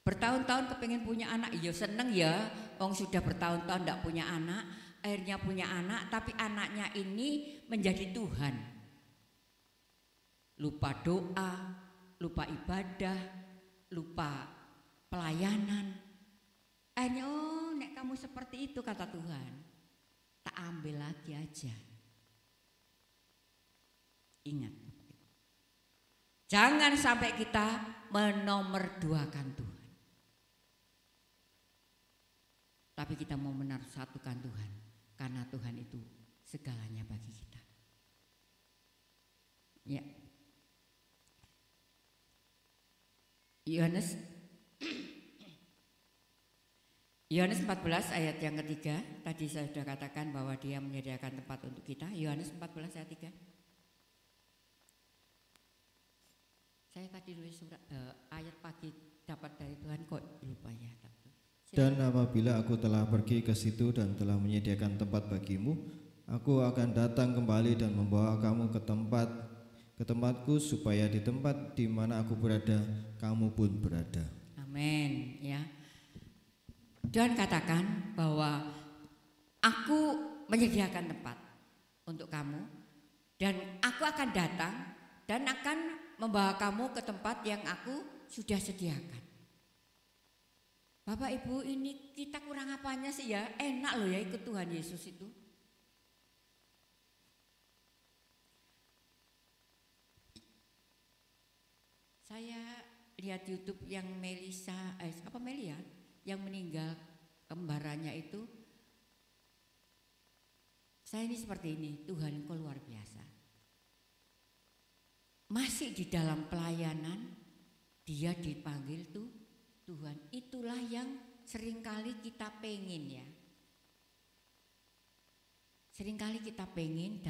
Bertahun-tahun kepengen punya anak, iya seneng ya. Orang sudah bertahun-tahun tidak punya anak, akhirnya punya anak, tapi anaknya ini menjadi Tuhan. Lupa doa, lupa ibadah, lupa pelayanan. Akhirnya nek kamu seperti itu kata Tuhan, tak ambil lagi aja. Ingat, jangan sampai kita menomorduakan Tuhan. Tapi kita mau menarsatukan Tuhan, karena Tuhan itu segalanya bagi kita. Ya. Yohanes 14 ayat yang ketiga, tadi saya sudah katakan bahwa dia menyediakan tempat untuk kita. Yohanes 14 ayat 3. Saya tadi nulis ayat pagi dapat dari Tuhan kok lupa ya. Dan apabila aku telah pergi ke situ dan telah menyediakan tempat bagimu, aku akan datang kembali dan membawa kamu ke tempatku, supaya di tempat di mana aku berada, kamu pun berada. Amin ya. Dan katakan bahwa aku menyediakan tempat untuk kamu, dan aku akan datang dan akan membawa kamu ke tempat yang aku sudah sediakan. Bapak Ibu, ini kita kurang apanya sih ya? Enak loh ya ikut Tuhan Yesus itu. Saya lihat YouTube yang Melia yang meninggal, kembarannya itu. Saya ini seperti ini, Tuhan kok luar biasa. Masih di dalam pelayanan, dia dipanggil tuh Tuhan. Itulah yang seringkali kita pengen ya. Seringkali kita pengen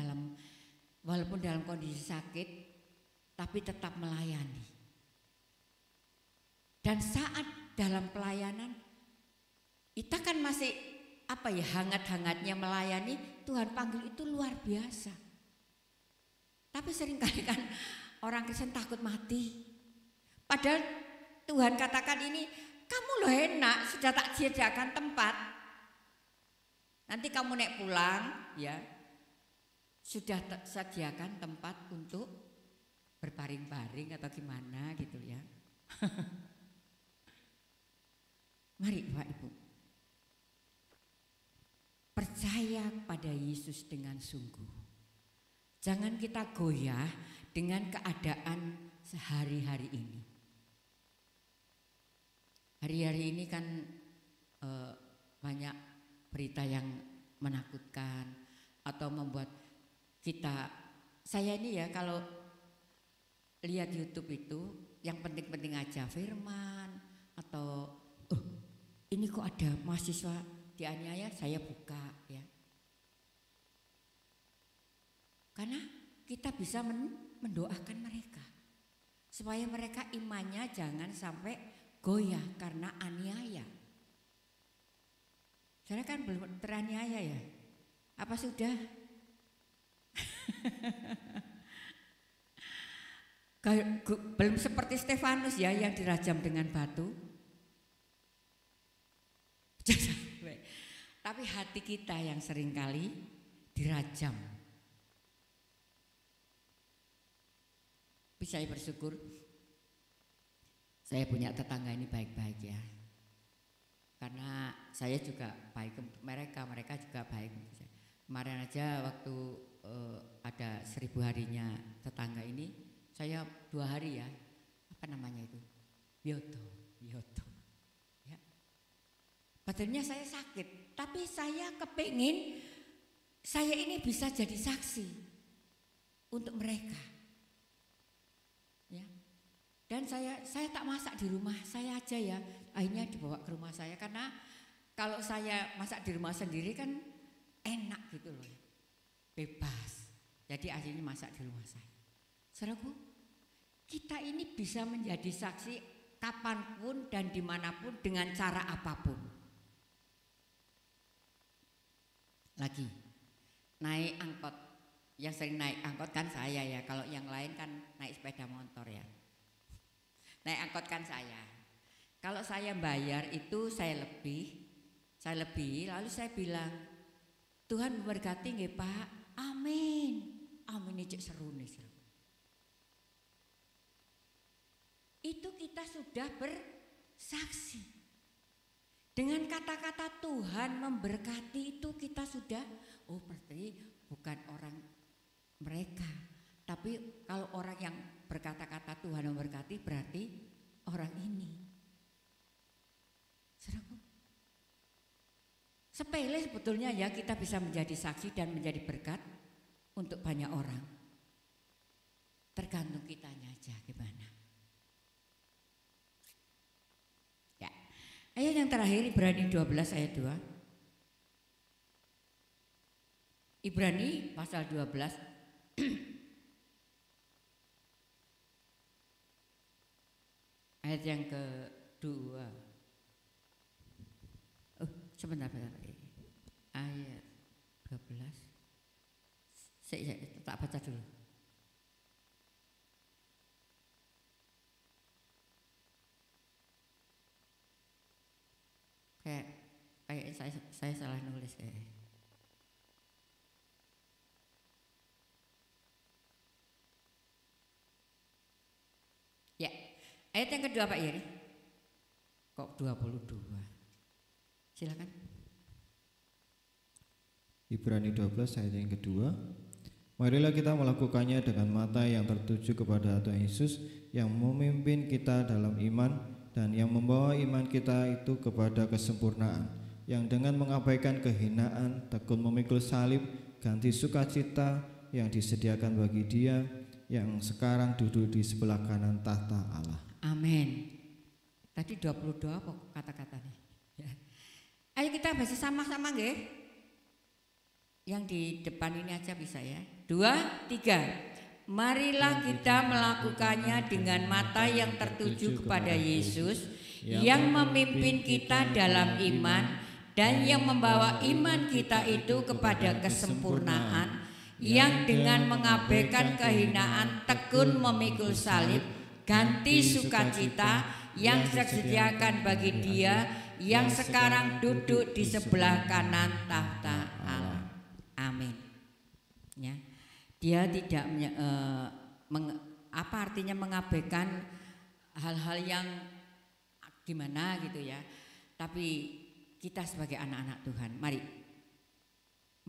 walaupun dalam kondisi sakit, tapi tetap melayani. Dan saat dalam pelayanan, kita kan masih hangat-hangatnya melayani, Tuhan panggil itu luar biasa. Tapi seringkali kan orang Kristen takut mati. Padahal Tuhan katakan ini, kamu loh enak, sudah tak sediakan tempat. Nanti kamu naik pulang ya, sudah tak sediakan tempat untuk berbaring-baring atau gimana gitu ya. Mari Bapak Ibu, percaya pada Yesus dengan sungguh. Jangan kita goyah dengan keadaan sehari-hari ini. Hari-hari ini kan banyak berita yang menakutkan atau membuat saya ini ya kalau lihat YouTube itu yang penting-penting aja firman atau ini kok ada mahasiswa dianiaya, saya buka ya. Karena kita bisa mendoakan mereka supaya mereka imannya jangan sampai goyah karena aniaya. Saya kan belum teraniaya ya. Apa sudah? Belum seperti Stefanus ya yang dirajam dengan batu. Tapi hati kita yang seringkali dirajam. Tapi saya bersyukur saya punya tetangga ini baik-baik ya. Karena saya juga baik untuk mereka juga baik untuk saya. Kemarin aja waktu ada 1000 harinya tetangga ini, saya 2 hari ya, apa namanya itu, Bioto. Ya. Padahal saya sakit, tapi saya kepingin saya ini bisa jadi saksi untuk mereka. Ya. Dan saya tak masak di rumah saya aja ya, akhirnya dibawa ke rumah saya karena kalau saya masak di rumah sendiri kan enak gitu loh, bebas. Jadi akhirnya masak di rumah saya. Saudaraku, kita ini bisa menjadi saksi kapanpun dan dimanapun dengan cara apapun. Lagi naik angkot, yang sering naik angkot kan saya ya, kalau yang lain kan naik sepeda motor ya. Naik angkot kan saya. Kalau saya bayar itu saya lebih, lalu saya bilang, Tuhan memberkati nggih Pak, amin. Amin cek seru nih. Itu kita sudah bersaksi. Dengan kata-kata Tuhan memberkati itu kita sudah, berarti bukan orang mereka. Tapi kalau orang yang berkata-kata Tuhan memberkati berarti orang ini. Saudaraku, sepele sebetulnya ya kita bisa menjadi saksi dan menjadi berkat untuk banyak orang. Tergantung kitanya aja gimana. Ya. Ayat yang terakhir Ibrani 12 ayat 2. Ibrani pasal 12 ayat yang 2. Sebentar. Ayat 12. Saya tak baca dulu. Kayak saya salah nulis kayak. Ya, ayat yang kedua Pak Yeri. Kok 22? Silakan. Ibrani 12 ayat yang kedua. Marilah kita melakukannya dengan mata yang tertuju kepada Tuhan Yesus yang memimpin kita dalam iman dan yang membawa iman kita itu kepada kesempurnaan, yang dengan mengabaikan kehinaan tekun memikul salib, ganti sukacita yang disediakan bagi Dia yang sekarang duduk di sebelah kanan tahta Allah. Amin. Tadi 22 apa kata-katanya? Ya. Ayo kita baca sama-sama nggih. Yang di depan ini aja bisa ya. 2, 3. Marilah kita melakukannya dengan mata yang tertuju kepada Yesus yang memimpin kita dalam iman dan yang membawa iman kita itu kepada kesempurnaan, yang dengan mengabaikan kehinaan tekun memikul salib, ganti sukacita yang disediakan bagi Dia yang sekarang duduk di sebelah kanan tahta Allah. Amin. Ya, Dia tidak apa artinya mengabaikan hal-hal yang gimana gitu ya. Tapi kita sebagai anak-anak Tuhan, mari,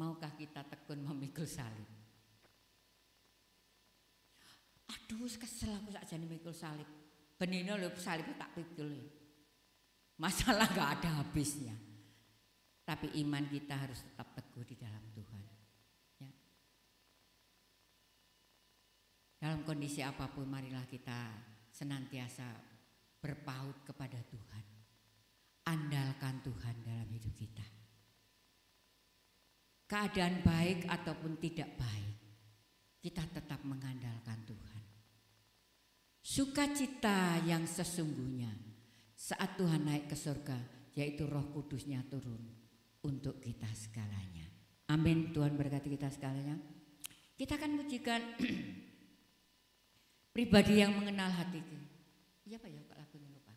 maukah kita tekun memikul salib? Aduh, kesel aku sakjane mikul salib. Benino lho salib tak pikul. Masalah gak ada habisnya. Tapi iman kita harus tetap teguh di dalam Tuhan. Ya. Dalam kondisi apapun marilah kita senantiasa berpaut kepada Tuhan. Andalkan Tuhan dalam hidup kita. Keadaan baik ataupun tidak baik, kita tetap mengandalkan Tuhan. Sukacita yang sesungguhnya saat Tuhan naik ke surga, yaitu Roh Kudusnya turun untuk kita segalanya. Amin. Tuhan berkati kita segalanya. Kita akan mujikan pribadi yang mengenal hatiku. Iya Pak ya, Pak lagunya lupa.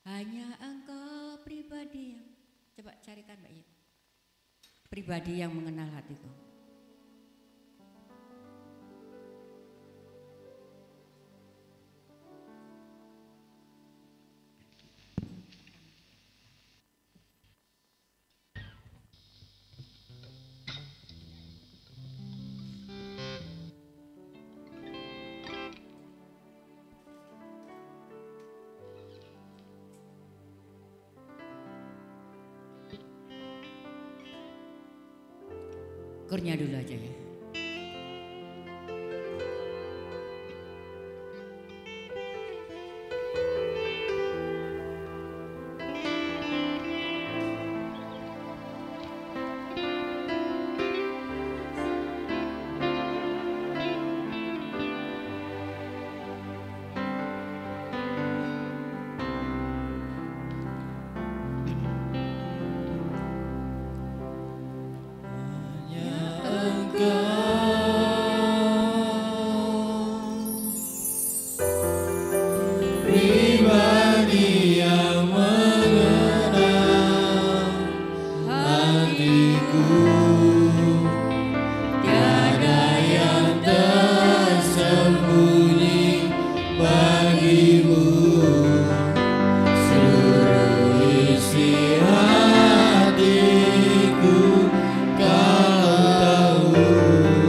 Hanya Engkau pribadi yang, coba carikan Mbak ya. Pribadi yang mengenal hatiku. Kurnya dulu aja ya. Hatiku kau tahu.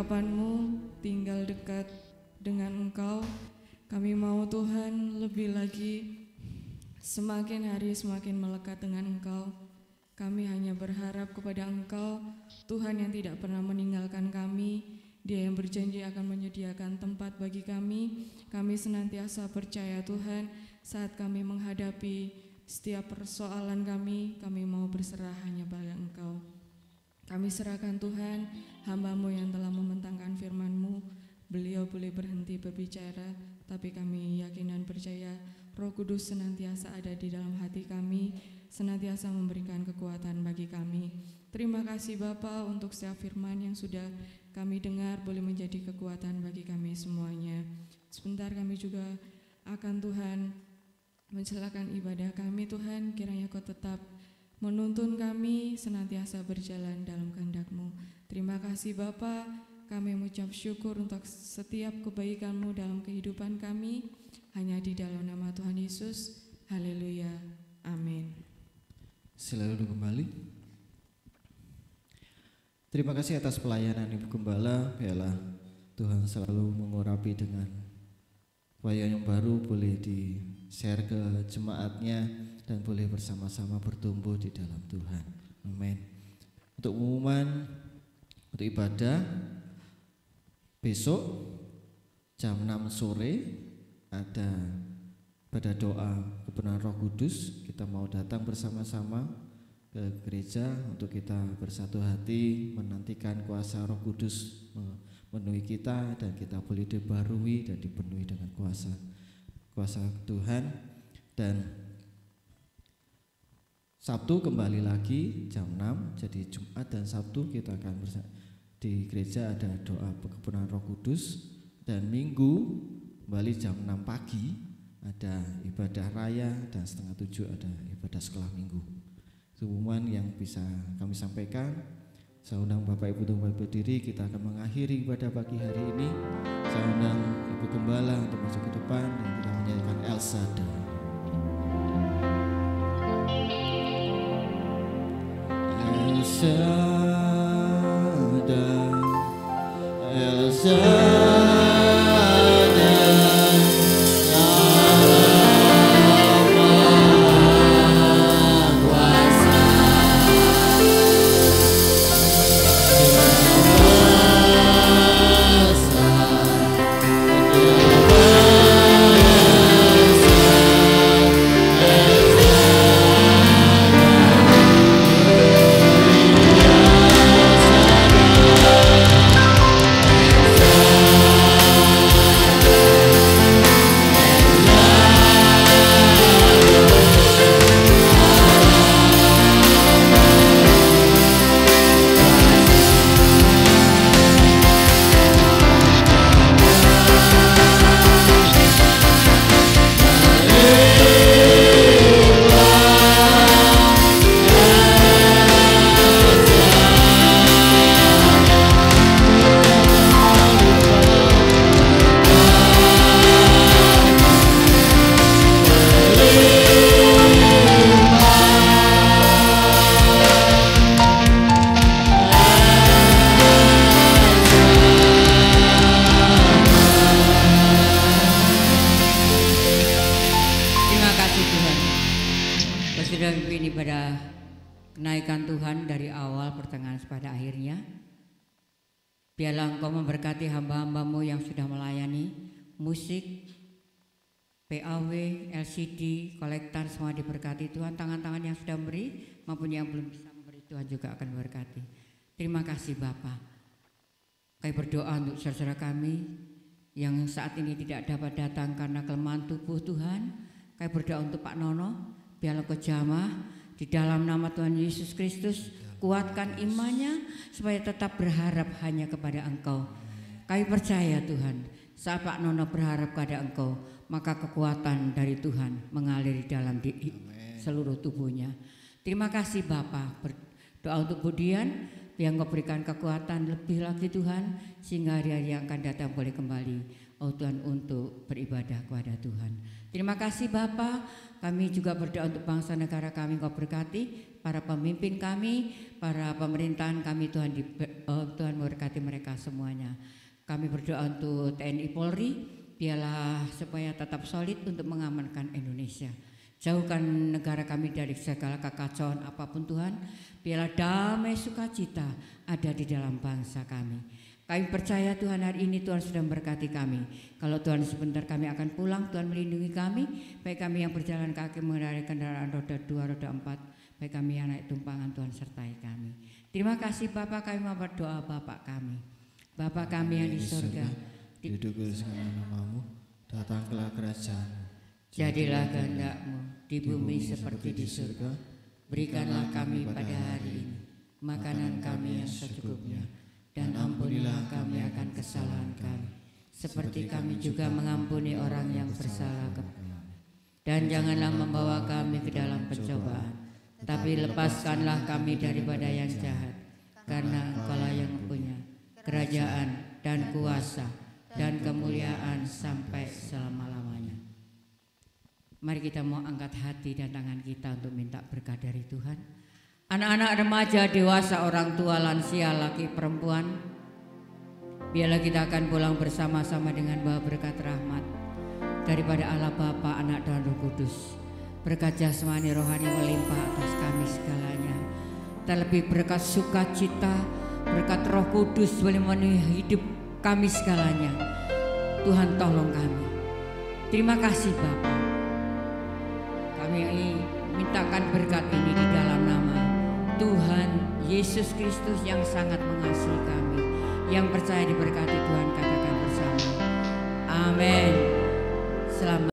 dekapan-Mu, tinggal dekat dengan Engkau. Kami mau Tuhan lebih lagi semakin hari semakin melekat dengan Engkau. Kami hanya berharap kepada Engkau, Tuhan yang tidak pernah meninggalkan kami. Dia yang berjanji akan menyediakan tempat bagi kami. Kami senantiasa percaya Tuhan, saat kami menghadapi setiap persoalan kami mau berserah hanya pada Engkau. Kami serahkan Tuhan, hamba-Mu yang telah membentangkan firman-Mu. Beliau boleh berhenti berbicara, tapi kami yakin dan percaya Roh Kudus senantiasa ada di dalam hati kami, senantiasa memberikan kekuatan bagi kami. Terima kasih Bapa untuk setiap firman yang sudah kami dengar boleh menjadi kekuatan bagi kami semuanya. Sebentar kami juga akan Tuhan mensilakan ibadah kami. Tuhan, kiranya Kau tetap menuntun kami senantiasa berjalan dalam kehendak-Mu. Terima kasih Bapa, kami mengucap syukur untuk setiap kebaikan-Mu dalam kehidupan kami. Hanya di dalam nama Tuhan Yesus. Haleluya. Amin. Selalu duduk kembali. Terima kasih atas pelayanan Ibu Gembala. Biarlah Tuhan selalu mengurapi dengan pelayanan yang baru, boleh di-share ke jemaatnya dan boleh bersama-sama bertumbuh di dalam Tuhan. Amin. Untuk pengumuman untuk ibadah besok jam 6 sore ada pada doa kebenaran Roh Kudus. Kita mau datang bersama-sama ke gereja untuk kita bersatu hati menantikan kuasa Roh Kudus memenuhi kita dan kita boleh dibarui dan dipenuhi dengan kuasa Tuhan. Dan Sabtu kembali lagi jam 6, jadi Jumat dan Sabtu kita akan di gereja ada doa kebenaran Roh Kudus, dan Minggu kembali jam 6 pagi ada ibadah raya dan setengah 7 ada ibadah sekolah minggu. Pengumuman yang bisa kami sampaikan. Saya undang Bapak Ibu untuk berdiri, kita akan mengakhiri ibadah pagi hari ini. Saya undang Ibu Gembala untuk masuk ke depan dan kita menyanyikan El Shaddai. El Shaddai, El Shaddai. El Kenaikan Tuhan dari awal, pertengahan, pada akhirnya. Biarlah Engkau memberkati hamba-hambamu yang sudah melayani musik, PAW, LCD, kolektan, semua diberkati Tuhan. Tangan-tangan yang sudah memberi maupun yang belum bisa memberi, Tuhan juga akan memberkati. Terima kasih Bapa. Kami berdoa untuk saudara kami yang saat ini tidak dapat datang karena kelemahan tubuh Tuhan. Kami berdoa untuk Pak Nono, biarlah Kau jamah di dalam nama Tuhan Yesus Kristus. Kuatkan imannya supaya tetap berharap hanya kepada Engkau. Kami percaya Tuhan, saat Pak Nono berharap kepada Engkau, maka kekuatan dari Tuhan mengalir di dalam seluruh tubuhnya. Terima kasih Bapa. Berdoa untuk Budian, biar Engkau berikan kekuatan lebih lagi Tuhan, sehingga hari-hari yang akan datang boleh kembali, oh Tuhan, untuk beribadah kepada Tuhan. Terima kasih Bapa. Kami juga berdoa untuk bangsa negara kami, Engkau berkati para pemimpin kami, para pemerintahan kami Tuhan, Tuhan memberkati mereka semuanya. Kami berdoa untuk TNI Polri, biarlah supaya tetap solid untuk mengamankan Indonesia. Jauhkan negara kami dari segala kekacauan apapun Tuhan. Biarlah damai sukacita ada di dalam bangsa kami. Kami percaya Tuhan hari ini Tuhan sudah memberkati kami. Kalau Tuhan sebentar kami akan pulang, Tuhan melindungi kami. Baik kami yang berjalan kaki mengendarai kendaraan roda 2, roda 4. Baik kami yang naik tumpangan, Tuhan sertai kami. Terima kasih Bapa, kami mau berdoa Bapak kami. Bapa kami yang di surga, didukung dengan nama-Mu, datanglah kerajaan-Mu. Jadilah kehendak-Mu di bumi seperti di surga. Berikanlah kami pada hari ini makanan kami yang secukupnya, dan ampunilah kami akan kesalahan kami, seperti kami juga mengampuni orang yang bersalah kepada kami. Dan janganlah membawa kami ke dalam pencobaan, tapi lepaskanlah kami daripada yang jahat, karena Engkau-lah yang punya kerajaan dan kuasa dan kemuliaan sampai selama-lamanya. Mari kita mau angkat hati dan tangan kita untuk minta berkat dari Tuhan. Anak-anak, remaja, dewasa, orang tua, lansia, laki, perempuan, biarlah kita akan pulang bersama-sama dengan bawa berkat rahmat daripada Allah Bapa, Anak dan Roh Kudus. Berkat jasmani rohani melimpah atas kami segalanya. Terlebih berkat sukacita, berkat Roh Kudus boleh memenuhi hidup kami segalanya. Tuhan tolong kami. Terima kasih Bapa. Kami mintakan berkat ini di dalam nama Tuhan Yesus Kristus yang sangat mengasihi kami. Yang percaya diberkati Tuhan katakan bersama. Amin. Selamat.